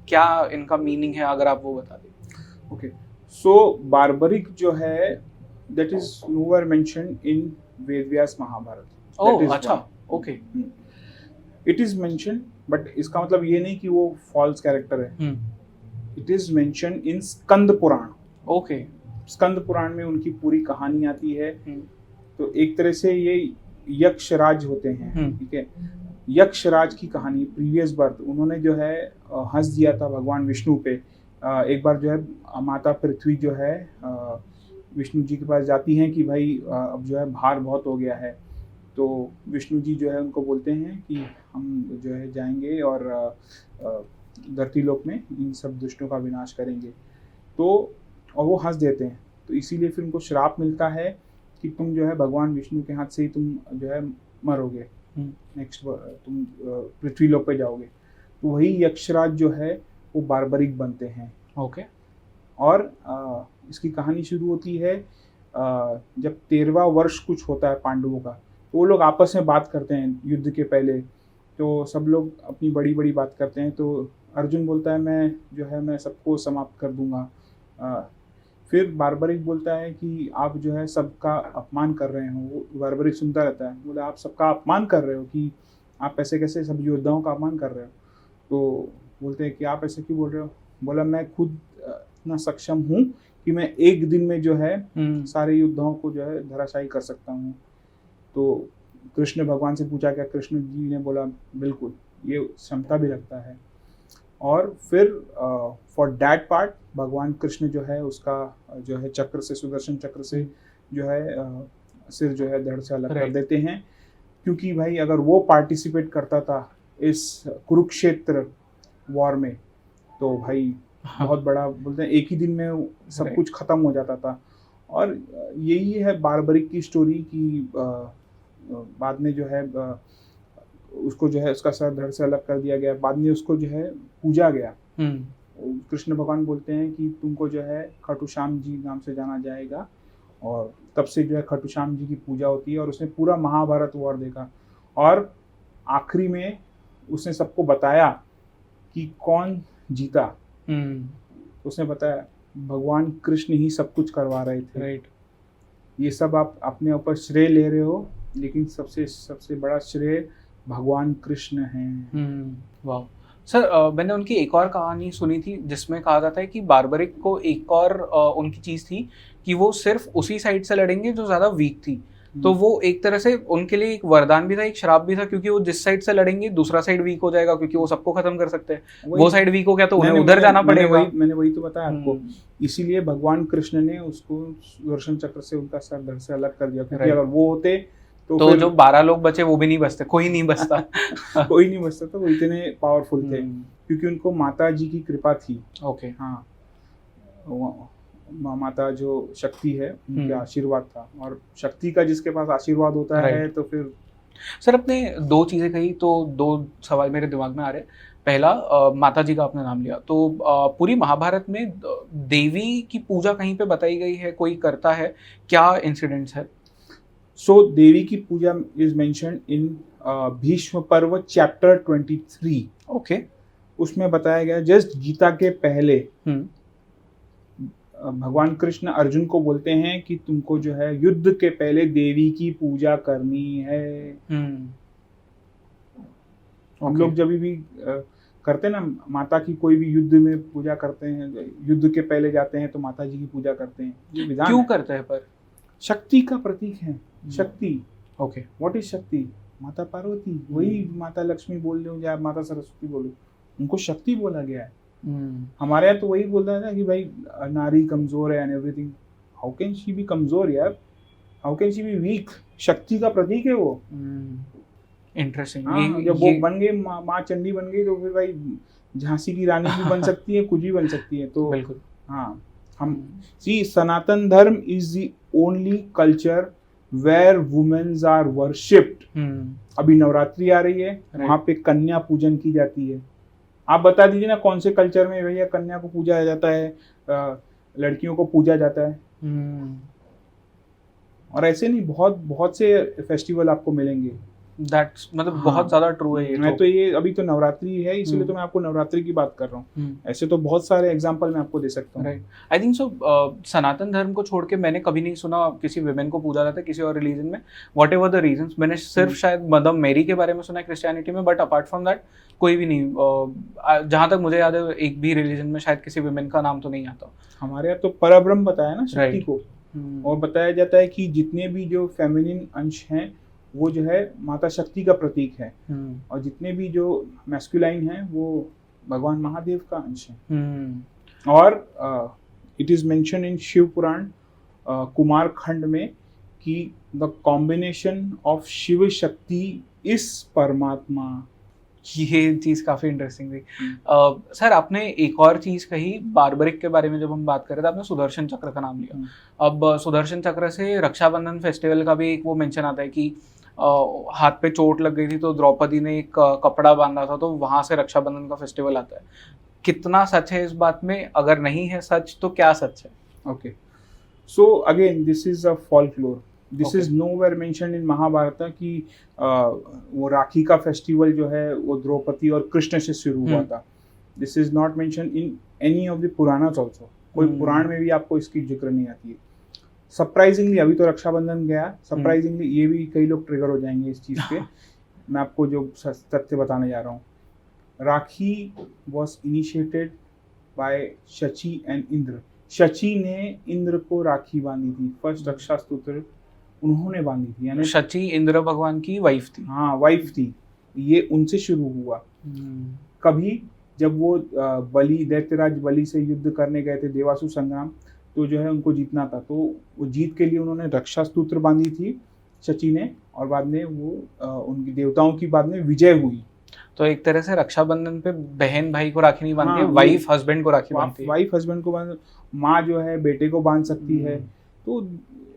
क्या इनका मीनिंग है, अगर आप वो बता दें। ओके, सो बार्बरिक जो है, that is nowhere mentioned in Vedvyas Mahabharata. Oh अच्छा, okay, it is mentioned, but इसका मतलब ये नहीं कि वो फॉल्स कैरेक्टर है। It is mentioned in Skanda Purana. Okay, Skanda Purana में उनकी पूरी कहानी आती है। तो एक तरह से ये यक्षराज होते हैं, ठीक है, यक्षराज की कहानी, प्रीवियस बर्थ, उन्होंने जो है हंस दिया था भगवान विष्णु पे। एक बार जो है माता पृथ्वी जो है विष्णु जी के पास जाती हैं कि भाई अब जो है भार बहुत हो गया है, तो विष्णु जी जो है उनको बोलते हैं कि हम जो है जाएंगे और धरती लोक में इन सब दुष्टों का विनाश करेंगे। तो और वो हंस देते हैं, तो इसीलिए फिर उनको श्राप मिलता है कि तुम जो है भगवान विष्णु के हाथ से ही तुम जो है मरोगे, नेक्स्ट तुम पृथ्वी लोक पे जाओगे। तो वही यक्षराज जो है वो बार्बरिक बनते हैं। ओके, और इसकी कहानी शुरू होती है जब 13वां वर्ष कुछ होता है पांडवों का, तो वो लोग आपस में बात करते हैं युद्ध के पहले। तो सब लोग अपनी बड़ी बड़ी बात करते हैं, तो अर्जुन बोलता है मैं सबको समाप्त कर दूंगा। फिर बार्बरिक बोलता है कि आप जो है सबका अपमान कर रहे हो। वो बार्बरिक सुनता रहता है, बोला आप सबका अपमान कर रहे हो, कि आप ऐसे कैसे सब योद्धाओं का अपमान कर रहे हो। तो बोलते हैं कि आप ऐसे क्यों बोल रहे हो। बोला मैं खुद इतना सक्षम हूँ कि मैं एक दिन में जो है सारे योद्धाओं को जो है धराशायी कर सकता हूँ। तो कृष्ण भगवान से पूछा क्या, कृष्ण जी ने बोला बिल्कुल, ये क्षमता भी रखता है। और फिर फॉर दैट पार्ट भगवान कृष्ण जो है उसका जो है चक्र से, सुदर्शन चक्र से जो है सिर जो है धड़ से अलग कर देते हैं, क्योंकि भाई अगर वो पार्टिसिपेट करता था इस कुरुक्षेत्र वॉर में तो भाई बहुत बड़ा, बोलते हैं एक ही दिन में सब कुछ खत्म हो जाता था। और यही है बारबरिक की स्टोरी की बाद में जो है उसको जो है उसका सर धड़ से अलग कर दिया गया, बाद में उसको जो है पूजा गया। कृष्ण भगवान बोलते हैं कि तुमको जो है खाटू श्याम जी नाम से जाना जाएगा, और तब से जो है खाटू श्याम जी की पूजा होती है। और उसने पूरा महाभारत वॉर देखा और आखिरी में उसने सबको बताया कि कौन जीता। उसने बताया भगवान कृष्ण ही सब कुछ करवा रहे थे। राइट। ये सब आप अपने ऊपर श्रेय ले रहे हो, लेकिन सबसे बड़ा श्रेय भगवान कृष्ण हैं। वाह सर, मैंने उनकी एक और कहानी सुनी थी जिसमें कहा जाता है कि बारबरिक को एक और उनकी चीज़ थी कि वो सिर्फ उसी साइड से लड़ेंगे जो ज़्यादा वीक थी। तो वो एक तरह से उनके लिए एक वरदान भी था, एक श्राप भी था, क्योंकि वो जिस साइड से लड़ेंगे दूसरा साइड वीक हो जाएगा, क्योंकि वो सबको खत्म कर सकते हैं। वो साइड वीक हो गया तो उन्हें उधर जाना पड़ेगा। मैंने वही तो बताया आपको, इसीलिए भगवान कृष्ण ने उसको सुदर्शन चक्र से उनका सर धड़ से अलग कर दिया, क्योंकि अगर वो होते तो जो 12 लोग बचे वो भी नहीं बचते, कोई नहीं बचता। कोई नहीं बचता, तो वो इतने पावरफुल थे क्योंकि उनको माता जी की कृपा थी। ओके। हाँ, माता जो शक्ति है उनके आशीर्वाद था, और शक्ति का जिसके पास आशीर्वाद होता है तो फिर। सर आपने 2 चीज़ें कही, तो 2 सवाल मेरे दिमाग में आ रहे हैं। पहला, माता जी का आपने नाम लिया, तो पूरी महाभारत में देवी की पूजा कहीं पे बताई गई है, कोई करता है, क्या इंसिडेंट्स है? सो देवी की पूजा इज मेंशन्ड इन भीष्म पर्व चैप्टर 23। ओके। उसमें बताया गया जस्ट गीता के पहले भगवान कृष्ण अर्जुन को बोलते हैं कि तुमको जो है युद्ध के पहले देवी की पूजा करनी है। हम लोग जब भी करते हैं ना माता की, कोई भी युद्ध में पूजा करते हैं, युद्ध के पहले जाते हैं तो माता जी की पूजा करते हैं। ये विधान क्यों करते हैं? पर शक्ति का प्रतीक है। शक्ति। ओके। व्हाट इज शक्ति? माता पार्वती, वही माता लक्ष्मी बोल लो या माता सरस्वती बोलो, उनको शक्ति बोला गया है। हमारे यहाँ तो वही बोल रहा है ना कि भाई नारी कमजोर है and everything. How can she be कमजोर यार? How can she be weak? शक्ति का प्रतीक है वो। इंटरेस्टिंग। जब वो बन गए माँ चंडी बन गई तो फिर भाई झांसी की रानी भी बन सकती है, कुछ भी बन सकती है। तो बिल्कुल। हाँ, हम see Sanatan Dharma is the only culture where womens are worshipped. अभी नवरात्रि आ रही है, वहाँ पे कन्या पूजन की जाती है। आप बता दीजिए ना कौन से कल्चर में भैया कन्या को पूजा जाता है, लड़कियों को पूजा जाता है। और ऐसे नहीं, बहुत से फेस्टिवल आपको मिलेंगे। दैट्स मतलब बहुत ज्यादा ट्रू है ये। मैं तो ये अभी तो नवरात्रि है इसलिए तो मैं आपको नवरात्रि की बात कर रहा हूँ। ऐसे तो बहुत सारे एग्जांपल मैं आपको दे सकता हूँ। राइट। आई थिंक सो सनातन धर्म को छोड़ के मैंने कभी नहीं सुना किसी विमेन को पूजा जाता है किसी और रिलीजन में, वॉट एवर द रीजंस। मैंने सिर्फ शायद मदर मेरी के बारे में सुना है क्रिश्चियनिटी में, बट अपार्ट फ्रॉम दैट कोई भी नहीं। जहाँ तक मुझे याद है एक भी रिलीजन में शायद किसी विमेन का नाम तो नहीं आता। हमारे यहाँ तो परब्रह्म बताया ना शक्ति को, और बताया जाता है कि जितने भी जो फेमिनिन अंश हैं वो जो है माता शक्ति का प्रतीक है, और जितने भी जो मैस्कुलाइन हैं वो भगवान महादेव का अंश है। और it is mention in Shiva Purana Kumara Khanda में कि the combination of Shiv Shakti इस परमात्मा। ये चीज़ काफ़ी इंटरेस्टिंग थी। सर आपने एक और चीज़ कही बारबरिक के बारे में, जब हम बात कर रहे थे आपने सुदर्शन चक्र का नाम लिया। अब सुदर्शन चक्र से रक्षाबंधन फेस्टिवल का भी एक वो मेंशन आता है कि हाथ पे चोट लग गई थी तो द्रौपदी ने एक कपड़ा बांधा था, तो वहाँ से रक्षाबंधन का फेस्टिवल आता है। कितना सच है इस बात में? अगर नहीं है सच तो क्या सच है? Okay, so again this is a folklore, this is nowhere mentioned in Mahabharat कि वो राखी का फेस्टिवल जो है वो द्रौपदी और कृष्ण से शुरू हुआ था। This is not mentioned in any of the Puranas also. कोई पुराण में भी आपको इसकी जिक्र नहीं आती है। सरप्राइजिंगली अभी तो रक्षाबंधन गया, सरप्राइजिंगली ये भी कई लोग ट्रिगर हो जाएंगे इस चीज़ पे। मैं आपको जो तथ्य बताने जा रहा हूँ, Rakhi was initiated by Shachi and Indra. Shachi ने इंद्र को राखी बांधी थी, फर्स्ट रक्षा स्तोत्र उन्होंने बांधी थी। यानी शची इंद्र भगवान की वाइफ थी। हाँ, वाइफ थी। ये उनसे शुरू हुआ। कभी जब वो बलि दैत्यराज बलि से युद्ध करने गए थे, देवासुर संग्राम, तो जो है उनको जीतना था, तो वो जीत के लिए उन्होंने रक्षा स्तोत्र बांधी थी शची ने, और बाद में वो उनकी देवताओं की बाद में विजय हुई। तो एक तरह से रक्षाबंधन पे बहन भाई को राखी नहीं बांधती है, वाइफ हस्बैंड को राखी बांधती है। वाइफ हस्बैंड को बांध, माँ जो है बेटे को बांध सकती है, तो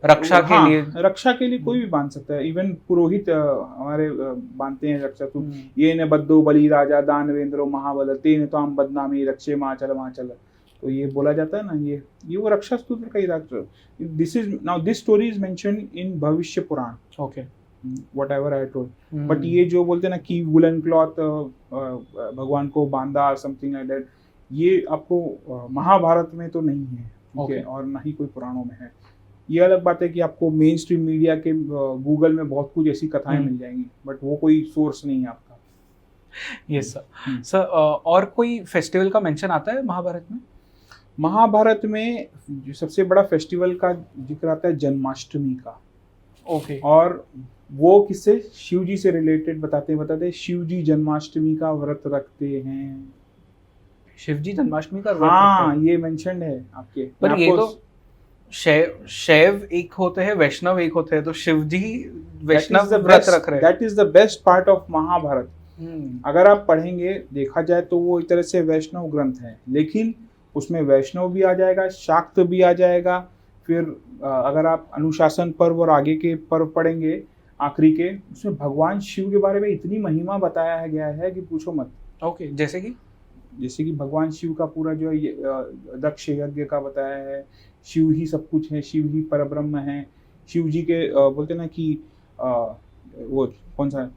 रक्षा के लिए, रक्षा के लिए कोई भी बांध सकता है, इवन पुरोहित हमारे बांधते हैं रक्षा। तो ये न बद्दो बलि राजा दानवेंद्रो महाबल तेन तो हम बदनामी रक्षे माचल माचल, तो ये बोला जाता है ना, ये वो रक्षा स्तोत्र का ही राष्ट्र। This is now this story is mentioned in Bhavishya Purana, okay, whatever I told. But ये जो बोलते हैं ना कि वुलन क्लॉथ भगवान को बांधा समथिंग लाइक दैट, ये आपको महाभारत में तो नहीं है, ठीक है, और ना ही कोई पुराणों में है। ये अलग बात है कि आपको मेन स्ट्रीम मीडिया के गूगल में बहुत कुछ ऐसी कथाएं मिल जाएंगी, बट वो कोई सोर्स नहीं है आपका। Yes sir. सर और कोई फेस्टिवल का मेंशन आता है महाभारत में? महाभारत में जो सबसे बड़ा फेस्टिवल का जिक्र आता है जन्माष्टमी का। ओके। और वो किससे, शिव जी से रिलेटेड बताते शिव जी जन्माष्टमी का व्रत रखते हैं। शिव जी जन्माष्टमी का व्रत हाँ, रखते हैं? ये मेंशन्ड है आपके। पर ये तो शैव एक होते हैं, वैष्णव एक होते हैं, तो शिव जी वैष्णव व्रत रख रहे हैं। That is the best part of Mahabharat. अगर आप पढ़ेंगे, देखा जाए तो वो एक तरह से वैष्णव ग्रंथ है, लेकिन उसमें वैष्णव भी आ जाएगा, शाक्त भी आ जाएगा। फिर अगर आप अनुशासन पर्व और आगे के पर्व पढ़ेंगे आखिरी के, उसमें भगवान शिव के बारे में इतनी महिमा बताया गया है कि पूछो मत। ओके, जैसे कि भगवान शिव का पूरा जो दक्ष यज्ञ का बताया है, शिव ही सब कुछ है, शिव ही परब्रह्म है। शिव जी के बोलते ना कि वो कौन सा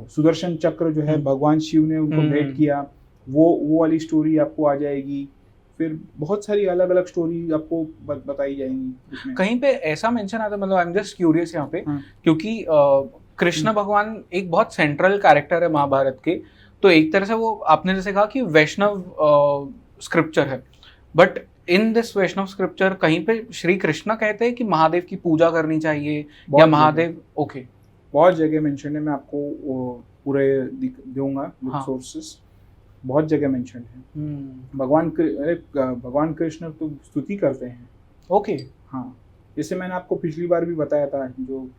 सुदर्शन चक्र जो है भगवान शिव ने उनको भेंट किया, वो वाली स्टोरी आपको आ जाएगी। फिर बहुत सारी अलग अलग स्टोरी आपको बताई जाएंगी उसमें। कहीं पे ऐसा मेंशन आता है, मतलब आई एम जस्ट क्यूरियस यहाँ पे, क्योंकि कृष्ण भगवान एक बहुत सेंट्रल कैरेक्टर है महाभारत के, तो एक तरह से वो आपने जैसे कहा कि वैष्णव स्क्रिप्चर है, but in this Vaishnava scripture कहीं पे श्री कृष्ण कहते हैं कि महादेव की पूजा करनी चाहिए या महादेव? ओके, बहुत जगह मेंशन है, मैं आपको पूरे दूंगा सोर्सेस, बहुत जगह मेंशन है। भगवान कृष्ण तो स्तुति करते हैं। ओके, हाँ, जैसे मैंने आपको पिछली बार भी बताया था, जो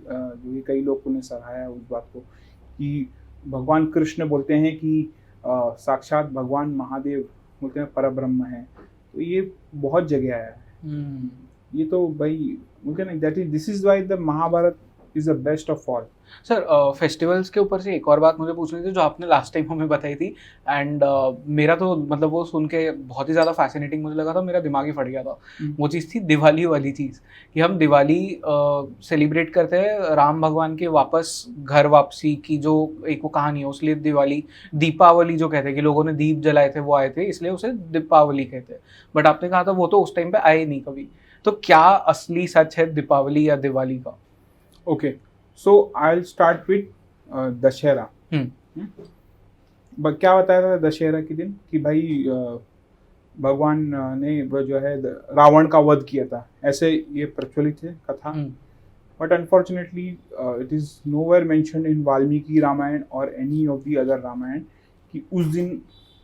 कई लोगों ने सराहाया उस बात को, कि भगवान कृष्ण बोलते हैं कि साक्षात भगवान महादेव बोलते हैं परब्रह्म है। तो ये बहुत जगह आया है। ये तो भाई बोलते हैं that is this is why the Mahabharat is the best of all. Sir festivals के ऊपर से एक और बात मुझे पूछनी थी जो आपने लास्ट टाइम हमें बताई थी, एंड मेरा तो मतलब वो सुन के बहुत ही ज़्यादा फैसिनेटिंग मुझे लगा था, मेरा दिमाग ही फट गया था। वो चीज़ थी दिवाली वाली चीज़, कि हम दिवाली सेलिब्रेट करते हैं राम भगवान के वापस घर वापसी की, जो एक वो कहानी है, उसलिए दिवाली, दीपावली जो कहते हैं कि लोगों ने दीप जलाए थे वो आए थे, इसलिए उसे दीपावली कहते हैं। बट आपने कहा था वो तो उस टाइम पे आए नहीं कभी, तो क्या असली सच है दीपावली या दिवाली का? Okay, so I will start with Dussehra. क्या बताया था दशहरा के दिन कि भाई भगवान ने वो जो है रावण का वध किया था, ऐसे ये प्रचलित है कथा। But unfortunately it is nowhere mentioned in Valmiki Ramayana और any of the other Ramayana कि उस दिन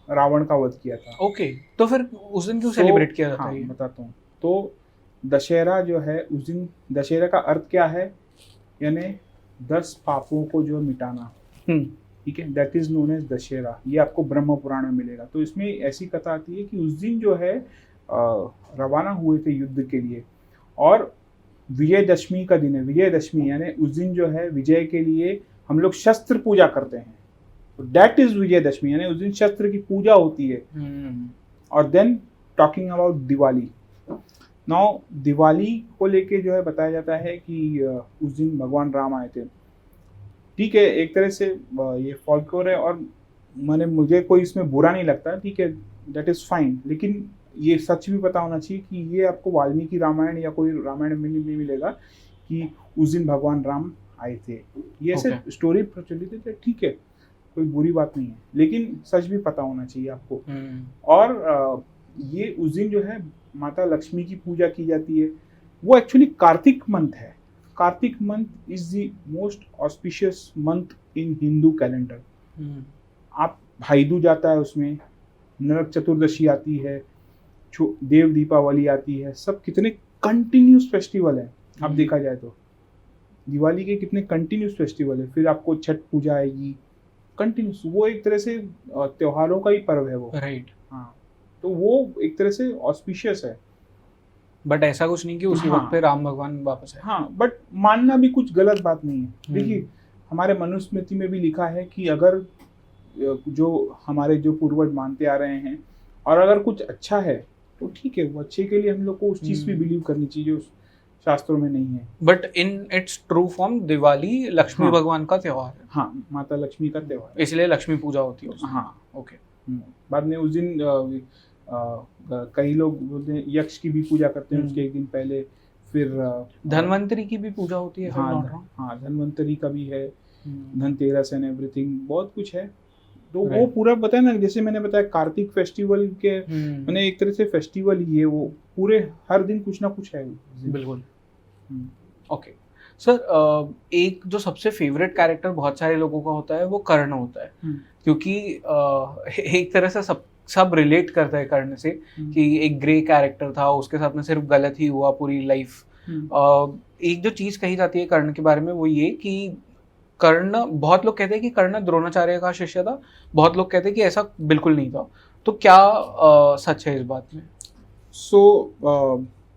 रावण का वध किया था। ओके, तो फिर उस दिन क्यों सेलिब्रेट किया जाता है? हाँ, बताता हूँ। तो दशहरा जो है, उस दिन दशहरा का अर्थ क्या है, यानी 10 पापों को जो मिटाना, ठीक है, that is known as Dussehra. ये आपको ब्रह्म पुराण में मिलेगा। तो इसमें ऐसी कथा आती है कि उस दिन जो है रवाना हुए थे युद्ध के लिए, और विजयदशमी का दिन है। विजयदशमी यानी उस दिन जो है विजय के लिए हम लोग शस्त्र पूजा करते हैं, तो दैट इज विजयदशमी, यानी उस दिन शस्त्र की पूजा होती है। और then talking about Diwali, now Diwali को लेके जो है बताया जाता है कि उस दिन भगवान राम आए थे। ठीक है, एक तरह से ये फॉल्कलोर है और मुझे कोई इसमें बुरा नहीं लगता, ठीक है, दैट इज फाइन। लेकिन ये सच भी पता होना चाहिए कि ये आपको वाल्मीकि रामायण या कोई रामायण में नहीं मिलेगा कि उस दिन भगवान राम आए थे। ये ऐसे स्टोरी प्रचलित है, ठीक है, कोई बुरी बात नहीं है, लेकिन सच भी पता होना चाहिए आपको। और ये उस दिन जो है माता लक्ष्मी की पूजा की जाती है। वो एक्चुअली कार्तिक मंथ है। Kartik month is the most auspicious month in Hindu calendar. आप भाई दूज आता है, उसमें नरक चतुर्दशी आती है, देव दीपावली आती है, सब कितने कंटिन्यूस फेस्टिवल है। आप देखा जाए तो दिवाली के कितने कंटिन्यूस फेस्टिवल है। फिर आपको छठ पूजा आएगी, कंटिन्यूस। वो एक तरह से त्योहारों का ही पर्व है वो, राइट। हाँ, तो वो एक तरह से ऑस्पिशियस है। बट ऐसा कुछ नहीं कि उसी हाँ, वक्त पे राम भगवान वापस आए। हाँ, बट मानना भी कुछ गलत बात नहीं है। देखिए हमारे मनुस्मृति में भी लिखा है कि अगर जो हमारे जो पूर्वज मानते आ रहे हैं और अगर कुछ अच्छा है तो ठीक है, वो अच्छे के लिए हम लोग को उस चीज पे बिलीव करनी चाहिए जो शास्त्रों में नहीं है। But in its true form Diwali Lakshmi हाँ, भगवान का त्योहार है। हाँ, माता लक्ष्मी का त्योहार है, इसलिए लक्ष्मी पूजा होती है उसमें। हाँ। ओके। बाद में उस दिन कई लोग बोलते हैं यक्ष की भी पूजा करते हैं उसके एक दिन पहले। फिर धनवंतरी की भी पूजा होती है। हाँ, धनवंतरी का भी है, धनतेरस एंड एवरीथिंग, बहुत कुछ है। तो वो पूरा बताया ना, जैसे मैंने बताया कार्तिक फेस्टिवल के मैंने एक तरह से फेस्टिवल ही है वो, पूरे हर दिन कुछ ना कुछ है। बिल्कुल। ओके सर, एक जो सबसे फेवरेट कैरेक्टर बहुत सारे लोगों का होता है वो कर्ण होता है, क्योंकि एक तरह से सब रिलेट करता है कर्ण से कि एक ग्रे कैरेक्टर था, उसके साथ में सिर्फ गलत ही हुआ पूरी लाइफ। एक जो चीज कही जाती है कर्ण के बारे में वो ये कि कर्ण, बहुत लोग कहते हैं कि कर्ण द्रोणाचार्य का शिष्य था, बहुत लोग कहते हैं कि ऐसा बिल्कुल नहीं था। तो क्या सच है इस बात में? So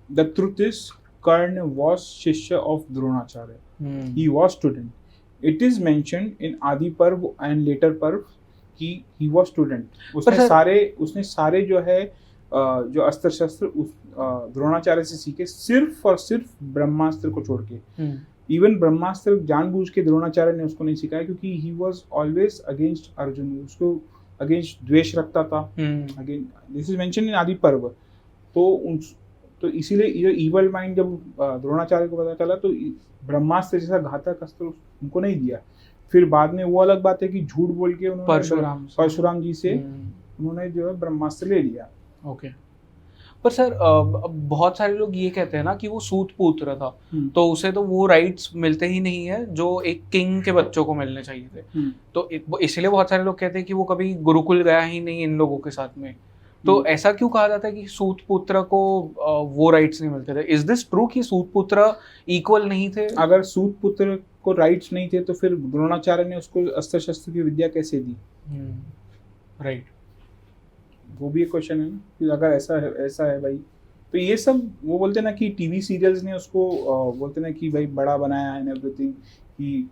the truth is Karna was Shishya of Dronacharya. He was student. It is mentioned in Adi Parv and later Parv कि he was student. उसने सारे जो है जो अस्त्र शस्त्र द्रोणाचार्य से सीखे, सिर्फ और सिर्फ ब्रह्मास्त्र को छोड़ के। इवन ब्रह्मास्त्र जानबूझ के द्रोणाचार्य ने उसको नहीं सिखाया, क्योंकि he was always against Arjun, उसको अगेंस्ट द्वेष रखता था। दिस इज मेंशन इन आदि पर्व। तो इसीलिए ये इवल माइंड जब द्रोणाचार्य को पता चला तो ब्रह्मास्त्र जैसा घातक अस्त्र उनको नहीं दिया। फिर बाद में वो अलग बात है कि झूठ बोल के उन्होंने परशुराम जी से उन्होंने जो है ब्रह्मास्त्र ले लिया। ओके। पर सर बहुत सारे लोग ये कहते हैं ना कि वो सूत पुत्र था, तो उसे तो वो राइट्स मिलते ही नहीं है जो एक किंग के बच्चों को मिलने चाहिए थे। तो इसलिए बहुत सारे लोग कहते हैं कि वो कभी गुरुकुल गया ही नहीं इन लोगों के साथ में। तो ऐसा क्यों कहा जाता है कि सूत पुत्र को वो राइट्स नहीं मिलते थे? इज दिस ट्रू कि सूत पुत्र इक्वल नहीं थे? अगर सूत पुत्र को राइट्स नहीं थे तो फिर द्रोणाचार्य ने उसको अस्त्र शस्त्र की विद्या कैसे दी? राइट, वो भी एक क्वेश्चन है ना कि अगर ऐसा है भाई, तो ये सब वो बोलते हैं ना कि टीवी सीरियल्स ने उसको बोलते हैं ना कि भाई बड़ा बनाया एंड एवरीथिंग, कि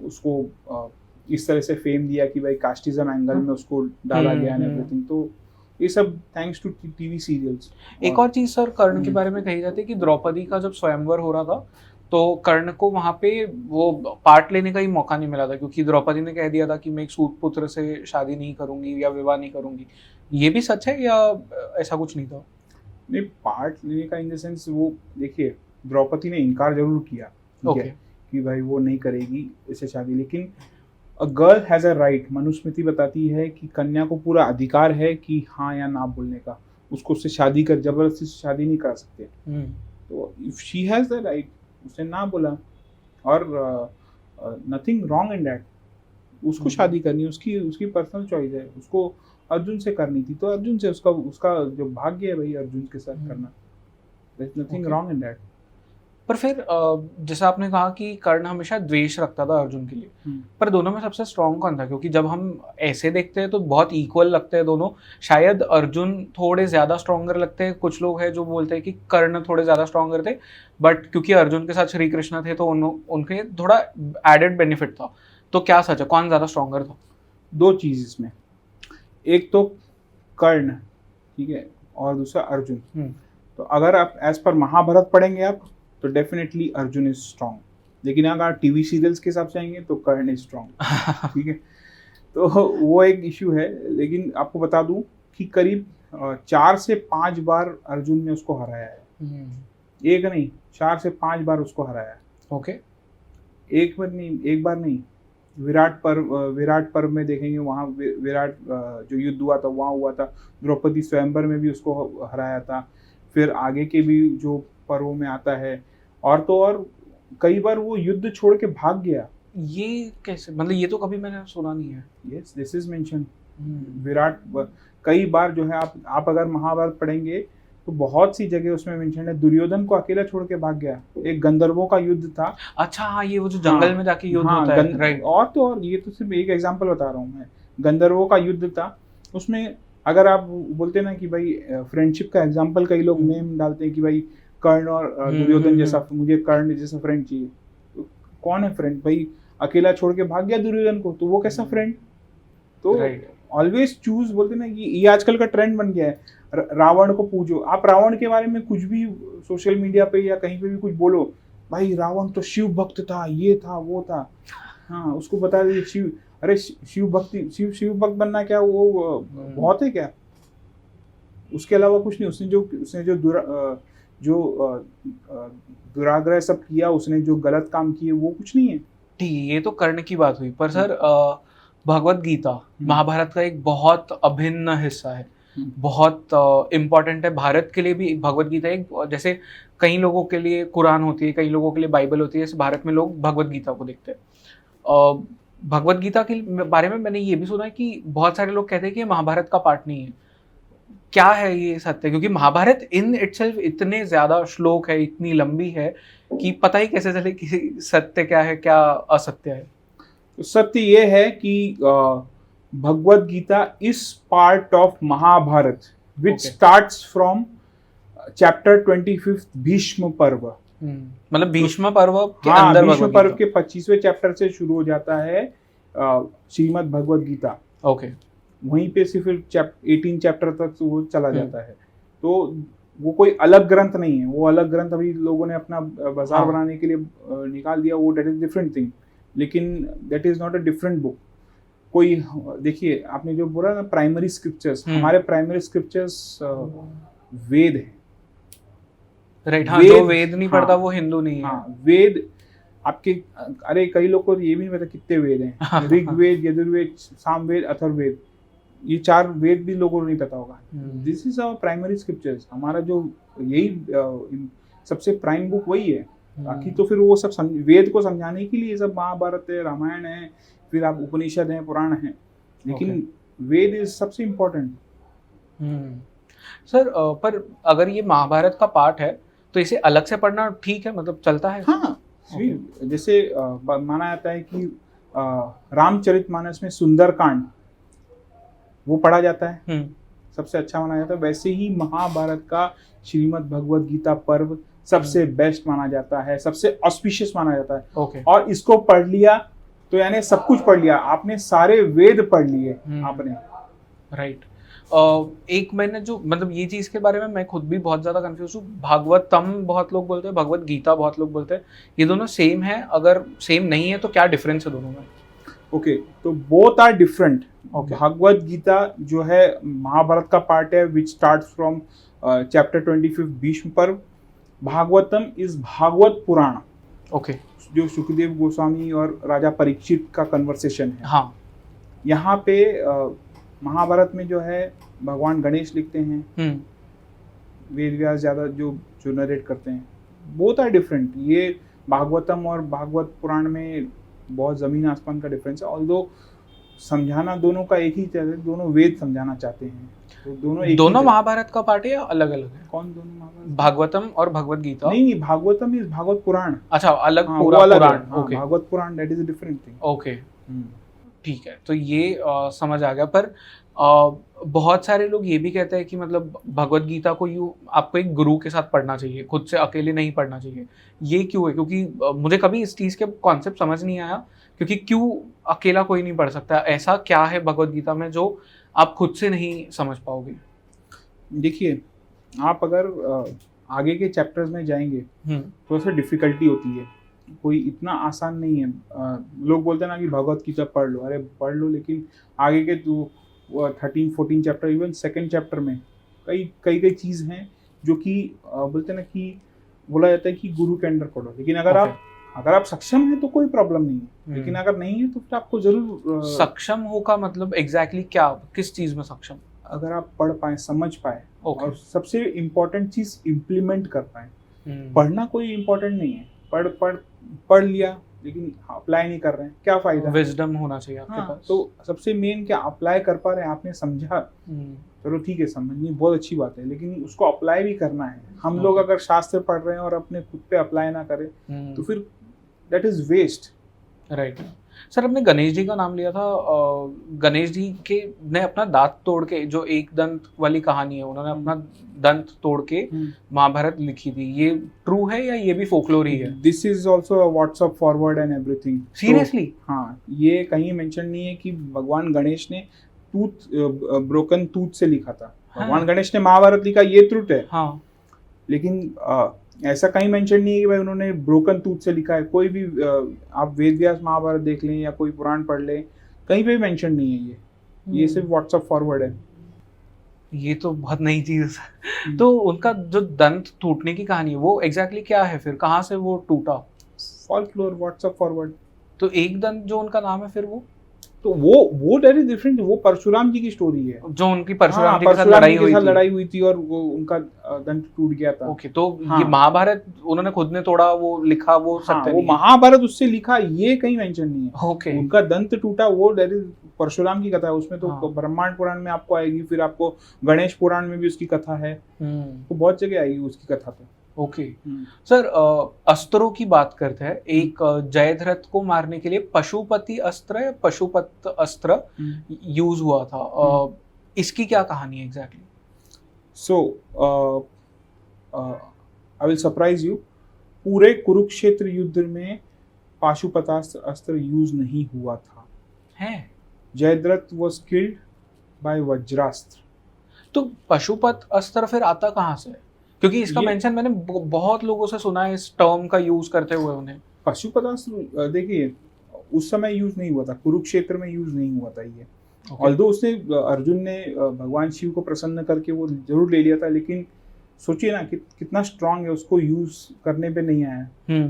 उसको इस तरह से फेम दिया कि भाई कास्टिज्म एंगल में उसको डाला गया एंड एवरीथिंग। तो ये सब थैंक्स टू टीवी सीरियल्स। एक और चीज सर कर्ण के बारे में कही जाती है कि द्रौपदी का जब स्वयंवर हो रहा था तो कर्ण को वहां पे वो पार्ट लेने का ही मौका नहीं मिला था, क्योंकि द्रौपदी ने कह दिया था कि मैं एक सूत पुत्र से शादी नहीं करूंगी या विवाह नहीं करूंगी। ये भी सच है या ऐसा कुछ नहीं था? नहीं, पार्ट लेने का इन द सेंस, वो देखिए द्रौपदी ने इनकार जरूर किया कि भाई वो नहीं करेगी इससे शादी, लेकिन a girl has a right, Manusmriti बताती है कि कन्या को पूरा अधिकार है कि हाँ या ना बोलने का, उसको उससे शादी कर जबरदस्ती से शादी नहीं कर सकते। तो if she has the right, उसने ना बोला और नथिंग रॉन्ग इन दैट, उसको शादी करनी उसकी पर्सनल चॉइस है। उसको अर्जुन से करनी थी तो अर्जुन से, उसका जो भाग्य है भाई अर्जुन के साथ करना, there is nothing wrong in that. पर फिर जैसा आपने कहा कि कर्ण हमेशा द्वेष रखता था अर्जुन के लिए, पर दोनों में सबसे स्ट्रॉन्ग कौन था? क्योंकि जब हम ऐसे देखते हैं तो बहुत इक्वल लगते हैं दोनों। शायद अर्जुन थोड़े ज्यादा स्ट्रॉन्गर लगते हैं, कुछ लोग हैं जो बोलते हैं कि कर्ण थोड़े ज्यादा स्ट्रॉन्गर थे, बट क्योंकि अर्जुन के साथ श्री कृष्ण थे तो उनके थोड़ा एडेड बेनिफिट था। तो क्या सच है, कौन ज्यादा स्ट्रॉन्गर था? दो चीज इसमें, एक तो कर्ण, ठीक है, और दूसरा अर्जुन। तो अगर आप एज पर महाभारत पढ़ेंगे आप तो डेफिनेटली अर्जुन इज स्ट्रॉन्ग, लेकिन अगर टीवी सीरियल्स के हिसाब से आएंगे तो कर्ण इज स्ट्रॉन्ग। ठीक है, तो वो एक इश्यू है। लेकिन आपको बता दूं कि करीब 4 से 5 बार अर्जुन ने उसको हराया है। एक नहीं, 4 से 5 बार उसको हराया है। ओके, एक बार नहीं। विराट पर्व में देखेंगे, वहाँ विराट जो युद्ध हुआ था वहाँ हुआ था। द्रौपदी स्वयंवर में भी उसको हराया था। फिर आगे के भी जो पर्वों में आता है, और तो और कई बार वो युद्ध छोड़ के भाग गया। ये कैसे, मतलब ये तो कभी मैंने सुना नहीं है। Yes, this is mention. Virat कई बार जो है, आप अगर महाभारत पढ़ेंगे तो बहुत सी जगह उसमें मेंशन है। दुर्योधन को अकेला छोड़ के भाग गया। एक गंधर्वों का युद्ध था। अच्छा हाँ, ये वो जो जंगल में जाके युद्ध होता है, राइट। और तो और ये तो सिर्फ एक एग्जांपल बता रहा हूँ मैं। गंधर्वों का युद्ध था, उसमें अगर आप बोलते हैं ना कि भाई फ्रेंडशिप का एग्जांपल कई लोग मेम डालते हैं कि भाई कर्ण और दुर्योधन जैसा, मुझे कर्ण जैसा फ्रेंड चाहिए। तो कौन है फ्रेंड भाई? अकेला छोड़ के भाग गया दुर्योधन को, तो वो कैसा फ्रेंड? तो ऑलवेज चूज, बोलते ना कि ये आजकल का ट्रेंड बन गया है। रावण को पूजो, आप रावण के बारे में कुछ भी सोशल मीडिया पे या कहीं पे भी कुछ बोलो, भाई रावण तो शिव भक्त था, ये था वो था, हाँ उसको बता दीजिए शिव, अरे शिव भक्ति, शिव भक्त बनना क्या वो बहुत है क्या? उसके अलावा कुछ नहीं। उसने जो दुराग्रह सब किया, उसने जो गलत काम किए वो कुछ नहीं है। ठीक है, ये तो कर्ण की बात हुई, पर सर भगवत गीता महाभारत का एक बहुत अभिन्न हिस्सा है, बहुत इम्पोर्टेंट है भारत के लिए भी। भगवत गीता एक, जैसे कई लोगों के लिए कुरान होती है, कई लोगों के लिए बाइबल होती है, जैसे भारत में लोग भगवत गीता को देखते हैं। भगवत गीता के बारे में मैंने ये भी सुना है कि बहुत सारे लोग कहते हैं कि ये महाभारत का पार्ट नहीं है। क्या है ये सत्य? क्योंकि महाभारत इन इटसेल्फ इतने ज्यादा श्लोक है, इतनी लंबी है कि पता ही कैसे चले कि सत्य क्या है, क्या असत्य है। तो सत्य ये है कि Bhagavad Gita is part of Mahabharata which starts from chapter 25 Bhishma Parva. मतलब भीष्म पर्व के अंदर, भीष्म पर्व के 25वें चैप्टर से शुरू हो जाता है श्रीमद् भगवत गीता। ओके, वहीं पे सिर्फ 18 चैप्टर तक वो चला जाता है। तो वो कोई अलग ग्रंथ नहीं है, वो अलग ग्रंथ अभी लोगों ने अपना बाजार बनाने के लिए निकाल दिया, वो दैट इज डिफरेंट थिंग, लेकिन that is not a different book. कोई देखिए, आपने जो बोला ना प्राइमरी स्क्रिप्चर्स, हमारे प्राइमरी स्क्रिप्चर्स वेद है, राइट? हाँ, जो वेद नहीं पढ़ता वो हिंदू नहीं है। हाँ, वेद आपके, अरे कई लोग को ये भी नहीं पता कितने वेद हैं, ऋग्वेद, यजुर्वेद, सामवेद, अथर्ववेद, ये 4 वेद भी लोगों को नहीं पता होगा। This is our primary scriptures, हमारा जो यही सबसे प्राइम बुक वही है। बाकी तो फिर वो सब वेद को समझाने के लिए सब महाभारत है, रामायण है, फिर आप उपनिषद हैं, पुराण हैं, लेकिन वेद इज सबसे इम्पोर्टेंट। सर पर अगर ये महाभारत का पार्ट है तो इसे अलग से पढ़ना ठीक है, मतलब चलता है? हाँ, जैसे माना जाता है कि रामचरितमानस में सुंदरकांड वो पढ़ा जाता है, सबसे अच्छा माना जाता है। वैसे ही महाभारत का श्रीमद् भगवत गीता पर्व सबसे बेस्ट माना जाता है, सबसे ऑस्पिशियस माना जाता है। और इसको पढ़ लिया तो यानी सब कुछ पढ़ लिया आपने, सारे वेद पढ़ लिए आपने, राइट। एक मैंने जो, मतलब ये चीज के बारे में मैं खुद भी बहुत ज्यादा कंफ्यूज हूँ। भागवतम बहुत लोग बोलते हैं, भगवत गीता बहुत लोग बोलते हैं, ये दोनों सेम है? अगर सेम नहीं है तो क्या डिफरेंस है दोनों में? ओके, तो both are different. Bhagavad Gita जो है महाभारत का पार्ट है, which starts from chapter 25 Bhishma Parva. Bhagavatam is Bhagavata Purana, okay, जो सुखदेव गोस्वामी और राजा परीक्षित का कन्वर्सेशन है। हाँ, यहाँ पे महाभारत में जो है भगवान गणेश लिखते हैं, वेद व्यास ज्यादा जो नरेट करते हैं। Both are different. ये भागवतम और भागवत पुराण में बहुत जमीन आसमान का डिफरेंस है, ऑल्दो समझाना दोनों का एक ही है, दोनों वेद समझाना चाहते हैं, तो दोनों महाभारत का पार्ट है या अलग अलग है? कौन दोनों महाभारत? भागवतम और भगवत गीता? नहीं, भागवतम इज भागवत पुराण। अच्छा, अलग पूरा Purana. Okay, Bhagavata Purana that is a different thing. Okay, ठीक है, तो ये समझ आ गया। पर बहुत सारे लोग ये भी कहते हैं कि मतलब भगवत गीता को आपको एक गुरु के साथ पढ़ना चाहिए, खुद से अकेले नहीं पढ़ना चाहिए। ये क्यों है? क्योंकि मुझे कभी इस चीज़ के कॉन्सेप्ट समझ नहीं आया, क्योंकि क्यों अकेला कोई नहीं पढ़ सकता? ऐसा क्या है भगवत गीता में जो आप खुद से नहीं समझ पाओगे? देखिए, आप अगर आगे के चैप्टर्स में जाएंगे थोड़ा सा डिफिकल्टी होती है, कोई इतना आसान नहीं है। लोग बोलते हैं ना कि भगवत गीता पढ़ लो, अरे पढ़ लो, लेकिन आगे के 13-14 चैप्टर, इवन सेकंड चैप्टर में कई चीज़ हैं जो कि बोलते हैं ना कि बोला जाता है कि गुरु के अंडर पढ़ो। लेकिन अगर आप सक्षम हैं तो कोई प्रॉब्लम नहीं है, लेकिन अगर नहीं है तो फिर आपको जरूर सक्षम होगा। मतलब एग्जैक्टली क्या, किस चीज़ में सक्षम? अगर आप पढ़ पाए, समझ पाए, और सबसे इम्पोर्टेंट चीज़ इम्प्लीमेंट कर पाए। पढ़ना कोई इम्पोर्टेंट नहीं है, पढ़ लिया लेकिन अप्लाई नहीं कर रहे हैं, क्या फायदा? विजडम होना चाहिए आपके पास। तो सबसे मेन क्या, अप्लाई कर पा रहे हैं, आपने समझा, चलो ठीक है, समझनी बहुत अच्छी बात है, लेकिन उसको अप्लाई भी करना है। हम लोग अगर शास्त्र पढ़ रहे हैं और अपने खुद पे अप्लाई ना करें तो फिर that is waste, right. Sir आपने गणेश जी का नाम लिया था, गणेश जी के ने अपना दांत तोड़ के, जो एक दंत वाली कहानी है, उन्होंने अपना दंत तोड़ के महाभारत लिखी थी, ये ट्रू है या ये भी फोकलोर ही है? This is also WhatsApp forward and everything. Seriously? हाँ, ये कहीं मेंशन नहीं है कि भगवान गणेश ने ब्रोकन टूथ से लिखा था। भगवान गणेश ने महाभारत लिखा, ये ट्रुथ है। हाँ। लेकिन ऐसा कहीं मेंशन नहीं है कि भाई उन्होंने ब्रोकन टूथ से लिखा है। कोई भी आप वेद व्यास महाभारत देख लें या कोई पुराण पढ़ लें, कहीं पे भी मेंशन नहीं है ये सिर्फ व्हाट्सएप फॉरवर्ड है। ये तो बहुत नई चीज है। तो उनका जो दंत टूटने की कहानी है वो एग्जैक्टली क्या है, फिर कहाँ से वो टूटा? Folklore, WhatsApp forward. तो एक दंत जो उनका नाम है, फिर वो तो वो वेरी डिफरेंट, वो परशुराम जी की स्टोरी है, जो उनकी परशुराम जी के के साथ लड़ाई हुई थी और वो उनका दंत टूट गया था। ओके, तो ये महाभारत उन्होंने खुद ने तोड़ा, वो लिखा, वो सत्य वो महाभारत उससे लिखा, ये कहीं मेंशन नहीं है। ओके, उनका दंत टूटा वो परशुराम की कथा है, उसमें तो ब्रह्मांड पुराण में आपको आएगी, फिर आपको गणेश पुराण में भी उसकी कथा है, तो बहुत जगह आएगी उसकी कथा। तो ओके सर, अस्त्रों की बात करते हैं। एक जयद्रथ को मारने के लिए पशुपति अस्त्र या पशुपत अस्त्र यूज हुआ था, इसकी क्या कहानी है exactly? So I will surprise you, पूरे कुरुक्षेत्र युद्ध में पाशुपतास्त्र अस्त्र यूज नहीं हुआ था। है? Jayadratha was killed by Vajrastra. तो पशुपत अस्त्र फिर आता कहाँ से? क्योंकि इसका मेंशन मैंने बहुत लोगों से सुना है, इस टर्म का यूज करते हुए उन्हें। पशुपतास्त्र देखिए उस समय यूज नहीं हुआ था, कुरुक्षेत्र में यूज नहीं हुआ था ये। ऑल्दो उसने अर्जुन ने भगवान शिव को प्रसन्न करके वो जरूर ले लिया था, लेकिन सोचिए ना कितना स्ट्रांग है, उसको यूज करने पे नहीं आया।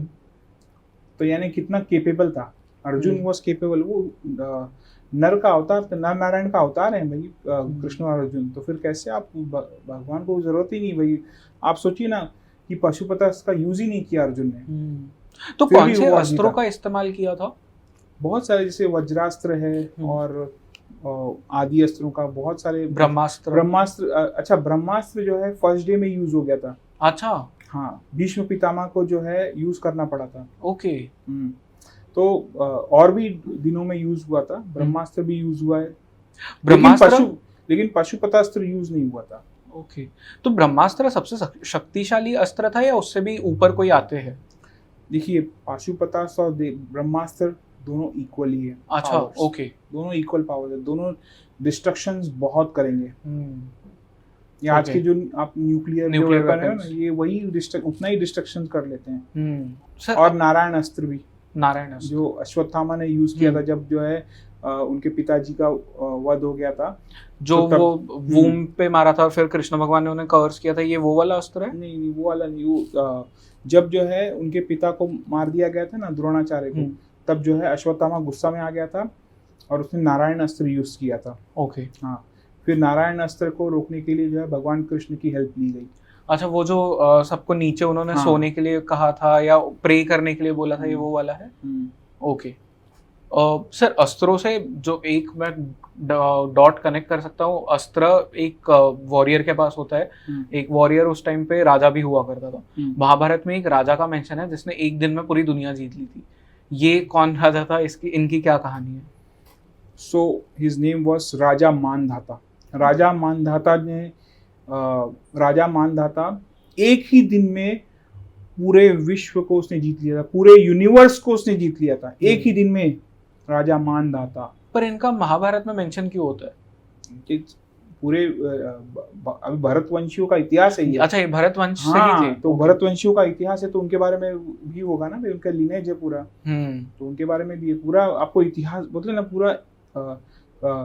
तो यानी कितना केपेबल था अर्जुन, वाज केपेबल। वो नर का अवतार, नर नारायण का अवतार है भाई कृष्ण और अर्जुन, तो फिर कैसे आप भगवान को जरूरत ही नहीं भाई। आप सोचिए ना कि पशुपतास्त्र का यूज ही नहीं किया अर्जुन ने। तो कौन से अस्त्रों का इस्तेमाल किया था? बहुत सारे, जैसे वज्रास्त्र है और आदि अस्त्रों का बहुत सारे। ब्रह्मास्त्र अच्छा, ब्रह्मास्त्र जो है फर्स्ट डे में यूज हो गया था। अच्छा, हाँ, भीष्म पितामह को जो है यूज करना पड़ा था। ओके। तो और भी दिनों में यूज हुआ था, ब्रह्मास्त्र भी यूज हुआ है, लेकिन पशुपतास्त्र यूज नहीं हुआ था। ओके, तो ब्रह्मास्त्र सबसे शक्तिशाली अस्त्र था या उससे भी ऊपर कोई आते हैं? देखिए, पाशुपतास्त्र और ब्रह्मास्त्र दोनों इक्वली है। अच्छा, ओके, दोनों इक्वल पावर है, दोनों डिस्ट्रक्शंस बहुत करेंगे। ये आज के जो आप न्यूक्लियर वेपन है ना, ये वही उतना ही डिस्ट्रक्शन कर लेते हैं। और नारायण अस्त्र भी, नारायण अस्त्र जो अश्वत्थामा ने यूज किया था जब जो है उनके पिताजी का वध हो गया था, जो तो वो वूम पे मारा था और फिर कृष्ण भगवान ने उन्हें कवर्स किया था, ये वो वाला अस्त्र है? नहीं, वो वाला नहीं। वो जब जो है उनके पिता को मार दिया गया था ना, द्रोणाचार्य को, तब जो है अश्वत्थामा गुस्सा में आ गया था और उसने नारायण अस्त्र यूज किया था। ओके, हाँ, फिर नारायण अस्त्र को रोकने के लिए जो है भगवान कृष्ण की हेल्प ली गई। अच्छा, वो जो सबको नीचे उन्होंने सोने के लिए कहा था या प्रे करने के लिए बोला था, ये वो वाला है? ओके सर, अस्त्रों से जो एक मैं डॉट कनेक्ट कर सकता हूँ, अस्त्र एक वॉरियर के पास होता है। एक वॉरियर उस टाइम पे राजा भी हुआ करता था। महाभारत में एक राजा का मेंशन है जिसने एक दिन में पूरी दुनिया जीत ली थी। ये कौन राजा था? इनकी क्या कहानी है? सो हिज नेम वाज राजा मानधाता। राजा मानधाता एक ही दिन में पूरे विश्व को उसने जीत लिया था, पूरे यूनिवर्स को उसने जीत लिया था एक ही दिन में, राजा मानधाता। पर इनका महाभारत में मेंशन क्यों होता है? पूरे अभी भरतवंशियों का इतिहास है ये। अच्छा, ये भरतवंश से ही थे? तो भरतवंशियों का इतिहास है, तो उनके बारे में भी होगा ना भाई, उनका लिनेज है पूरा, तो उनके बारे में भी है पूरा। आपको इतिहास मतलब ना पूरा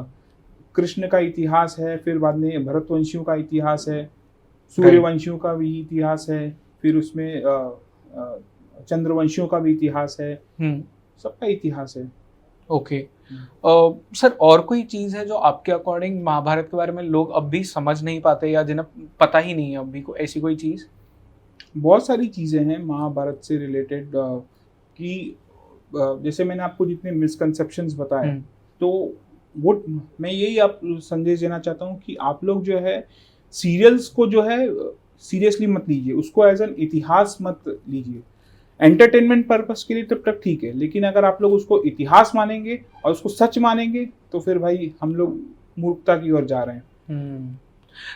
कृष्ण का इतिहास है, फिर बाद में भरतवंशियों का इतिहास है, सूर्यवंशियों का भी इतिहास है, फिर उसमें चंद्रवंशियों का भी इतिहास है, सबका इतिहास है। ओके सर, और कोई चीज है जो आपके अकॉर्डिंग महाभारत के बारे में लोग अब भी समझ नहीं पाते या जिन्हें पता ही नहीं है अभी को, ऐसी कोई चीज? बहुत सारी चीजें हैं महाभारत से रिलेटेड कि जैसे मैंने आपको जितने मिसकंसेप्शंस बताए, तो वो मैं यही आप संदेश देना चाहता हूँ कि आप लोग जो है सीरियल्स को जो है सीरियसली मत लीजिए, उसको एज एन इतिहास मत लीजिए। एंटरटेनमेंट पर्पस के लिए तब तक ठीक है, लेकिन अगर आप लोग उसको इतिहास मानेंगे और उसको सच मानेंगे तो फिर भाई हम लोग मूर्खता की ओर जा रहे हैं।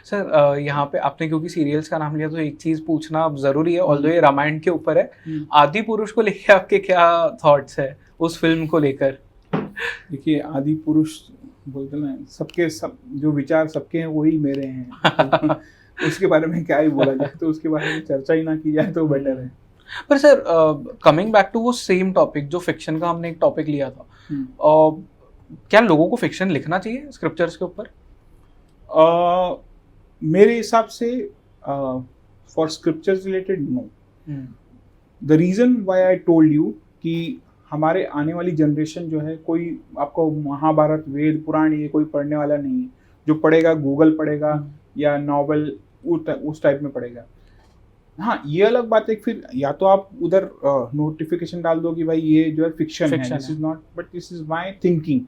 सर यहाँ पे आपने क्योंकि सीरियल्स का नाम लिया तो एक चीज पूछना अब जरूरी है, ऑल्दो ये रामायण के ऊपर है। आदि पुरुष को लेकर आपके क्या थॉट्स है उस फिल्म को लेकर? देखिए, आदि पुरुष बोलते ना, सबके सब जो विचार सबके हैं वही मेरे हैं। तो उसके बारे में क्या ही बोला जाए, तो उसके बारे में चर्चा ही ना की जाए तो बेटर है। पर सर कमिंग बैक टू वो सेम टॉपिक जो फिक्शन का हमने एक टॉपिक लिया था, क्या लोगों को फिक्शन लिखना चाहिए स्क्रिप्चर्स के ऊपर? मेरे हिसाब से for scriptures related no. The reason why I told you कि हमारे आने वाली जनरेशन जो है, कोई आपको महाभारत वेद पुराण ये कोई पढ़ने वाला नहीं है। जो पढ़ेगा गूगल पढ़ेगा या नॉवल उस टाइप में पढ़ेगा। हाँ, ये अलग बात है, फिर या तो आप उधर नोटिफिकेशन डाल दो कि भाई ये जो है फिक्शन है, this is not, but this is my thinking,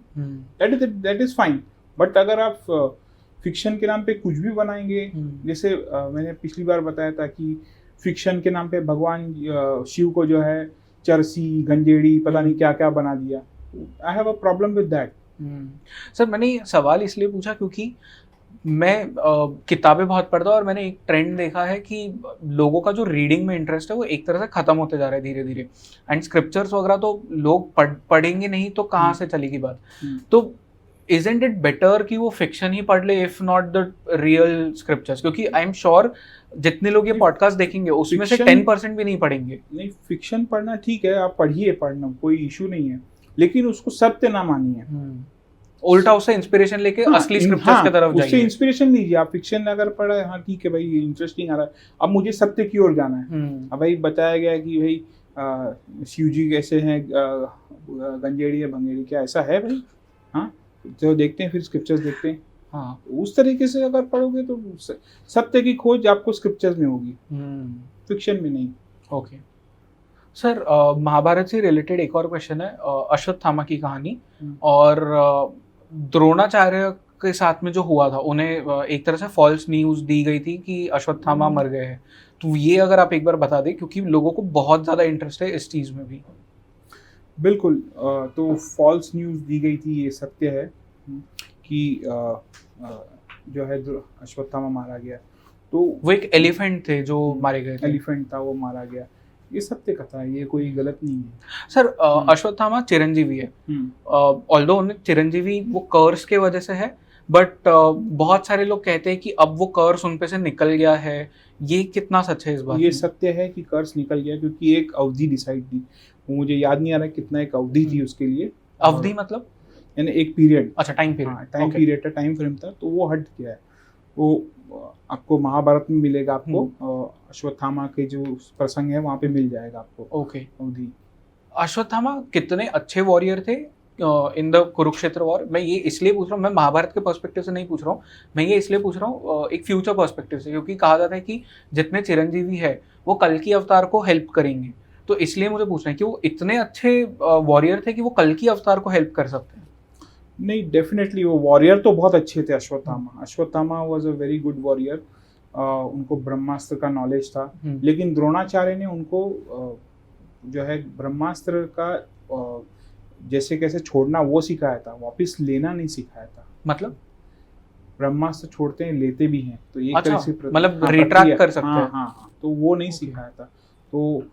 that is fine. But अगर आप फिक्शन के नाम पे कुछ भी बनाएंगे, जैसे मैंने पिछली बार बताया था कि फिक्शन के नाम पे भगवान शिव को जो है चरसी गंजेड़ी पता नहीं क्या क्या बना दिया। I have a problem with that. Sir मैंने ये सवाल इसलिए पूछा क्योंकि मैं किताबें बहुत पढ़ता हूँ और मैंने एक ट्रेंड देखा है कि लोगों का जो रीडिंग में इंटरेस्ट है वो एक तरह से खत्म होते जा रहा है धीरे धीरे। एंड स्क्रिप्चर्स वगैरह तो लोग पढ़ेंगे नहीं तो कहाँ से चलेगी बात। तो isn't it better कि वो फिक्शन ही पढ़ ले if not the real scriptures? क्योंकि आई एम श्योर जितने लोग ये पॉडकास्ट देखेंगे उसमें से 10% भी नहीं पढ़ेंगे। नहीं, फिक्शन पढ़ना ठीक है, आप पढ़िए, पढ़ना कोई इशू नहीं है, लेकिन उसको सत्य ना मानिए। उल्टा उससे इंस्पिरेशन लेके असली स्क्रिप्चर्स की तरफ जाइए। उससे इंस्पिरेशन लीजिए। आप फिक्शन अगर पढ़ा है, हाँ ठीक है भाई, इंटरेस्टिंग आ रहा है, अब मुझे सत्य की ओर जाना है। अब भाई बताया गया कि भाई शिव जी कैसे हैं, गंजेड़ी या भंगेड़ी, क्या ऐसा है भाई? हाँ, जो देखते हैं फिर स्क्रिप्चर्स देखते हैं। हाँ, उस तरीके से अगर पढ़ोगे तो सत्य की खोज आपको स्क्रिप्चर्स में होगी, फिक्शन में नहीं। ओके सर, महाभारत से रिलेटेड एक और क्वेश्चन है, अश्वत्थामा की कहानी और द्रोणाचार्य के साथ में जो हुआ था, उन्हें एक तरह से फॉल्स न्यूज़ दी गई थी कि अश्वत्थामा मर गए हैं। तो ये अगर आप एक बार बता दें, क्योंकि लोगों को बहुत ज़्यादा इंटरेस्ट है इस चीज़ में भी। बिल्कुल, तो फॉल्स न्यूज़ दी गई थी, ये सत्य है कि जो है अश्वत्थामा मारा गया। तो वो एक एलिफेंट थे जो मारे गए थे। एलिफेंट था, वो मारा गया, ये सत्य कथा है, ये कोई गलत नहीं है। सर अश्वत्थामा चिरंजीवी है, ऑल्दो उन्हें चिरंजीवी वो कर्स के वजह से है, बट बहुत सारे लोग कहते हैं कि अब वो कर्स उन पे से निकल गया है। ये कितना सच है इस बात? ये सत्य है कि कर्स निकल गया, क्योंकि एक अवधि डिसाइड थी, वो मुझे याद नहीं आ रहा कितना एक अवधि थी उसके लिए। अवधि मतलब यानी एक पीरियड। अच्छा, टाइम पीरियड। हाँ, टाइम पीरियड था, टाइम फ्रेम था, तो वो हट गया है। वो आपको महाभारत में मिलेगा, आपको अश्वत्थामा के जो प्रसंग है वहाँ पे मिल जाएगा आपको। ओके। अवधि। अश्वत्थामा कितने अच्छे वॉरियर थे इन द कुरुक्षेत्र वॉर? मैं ये इसलिए पूछ रहा हूँ, मैं महाभारत के पर्सपेक्टिव से नहीं पूछ रहा हूँ, मैं ये इसलिए पूछ रहा हूँ एक फ्यूचर पर्सपेक्टिव से, क्योंकि कहा जाता है कि जितने चिरंजीवी है वो कल की अवतार को हेल्प करेंगे। तो इसलिए मुझे पूछना है कि वो इतने अच्छे वॉरियर थे कि वो कल की अवतार को हेल्प कर सकते हैं? नहीं, डेफिनेटली वो वॉरियर तो बहुत अच्छे थे। Ashwatthama was a very good warrior. उनको ब्रह्मास्त्र का नॉलेज था, लेकिन द्रोणाचार्य ने उनको जो है ब्रह्मास्त्र का जैसे कैसे छोड़ना वो सिखाया था, वापस लेना नहीं सिखाया था। मतलब ब्रह्मास्त्र छोड़ते हैं, लेते भी हैं, तो एक अच्छा, तरह से मतलब रिट्रैक्ट कर सकते हैं। हाँ, तो वो नहीं सिखाया था। तो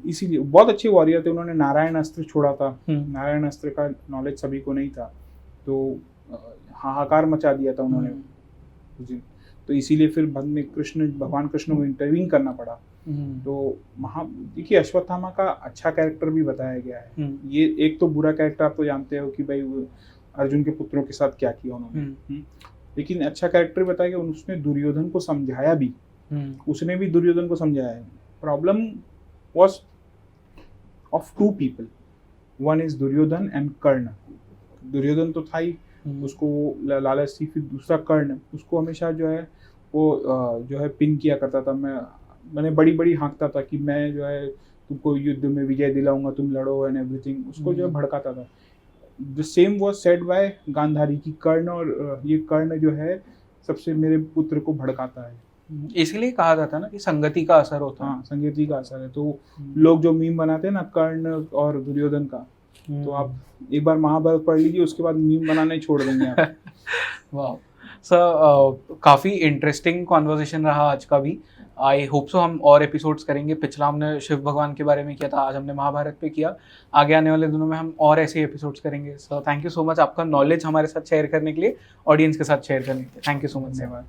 इसीलिए बहुत अच्छे वॉरियर थे। उन्होंने नारायण अस्त्र छोड़ा था, नारायण अस्त्र का नॉलेज सभी को नहीं था, तो हाहाकार मचा दिया था उन्होंने उस दिन। तो इसीलिए फिर बाद में भगवान कृष्ण को इंटरवीन करना पड़ा। तो देखिए, अश्वत्थामा का अच्छा कैरेक्टर भी बताया गया है। ये एक तो बुरा कैरेक्टर आप तो जानते हो कि भाई अर्जुन के पुत्रों के साथ क्या किया उन्होंने, लेकिन अच्छा कैरेक्टर बताया गया। उसने दुर्योधन को समझाया भी, उसने भी दुर्योधन को समझाया है। Problem was of two people, one is Duryodhan and Karna. Duryodhan तो था ही, उसको लालच थी। फिर दूसरा कर्ण, उसको हमेशा जो है वो जो है पिन किया करता था। मैंने बड़ी बड़ी हाँकता था कि मैं जो है तुमको युद्ध में विजय दिलाऊंगा, तुम लड़ो एंड एवरीथिंग, उसको जो है भड़काता था। The same was said bye Gandhari की कर्ण, और ये कर्ण जो है सबसे मेरे पुत्र को भड़काता है। इसलिए कहा जाता है ना कि संगति का असर होता है। हाँ, संगति का असर है। तो लोग जो मीम बनाते हैं ना कर्ण और दुर्योधन का, तो आप एक बार महाभारत पढ़ लीजिए, उसके बाद मीम बनाना ही छोड़ देंगे आप। वाह सर, काफ़ी इंटरेस्टिंग कॉन्वर्सेशन रहा आज का भी। आई होप सो हम और एपिसोड्स करेंगे। पिछला हमने शिव भगवान के बारे में किया था, आज हमने महाभारत पे किया। आगे आने वाले दिनों में हम और ऐसे एपिसोड्स करेंगे। So thank you so much आपका नॉलेज हमारे साथ शेयर करने के लिए, ऑडियंस के साथ शेयर करने के लिए। Thank you so much. धन्यवाद।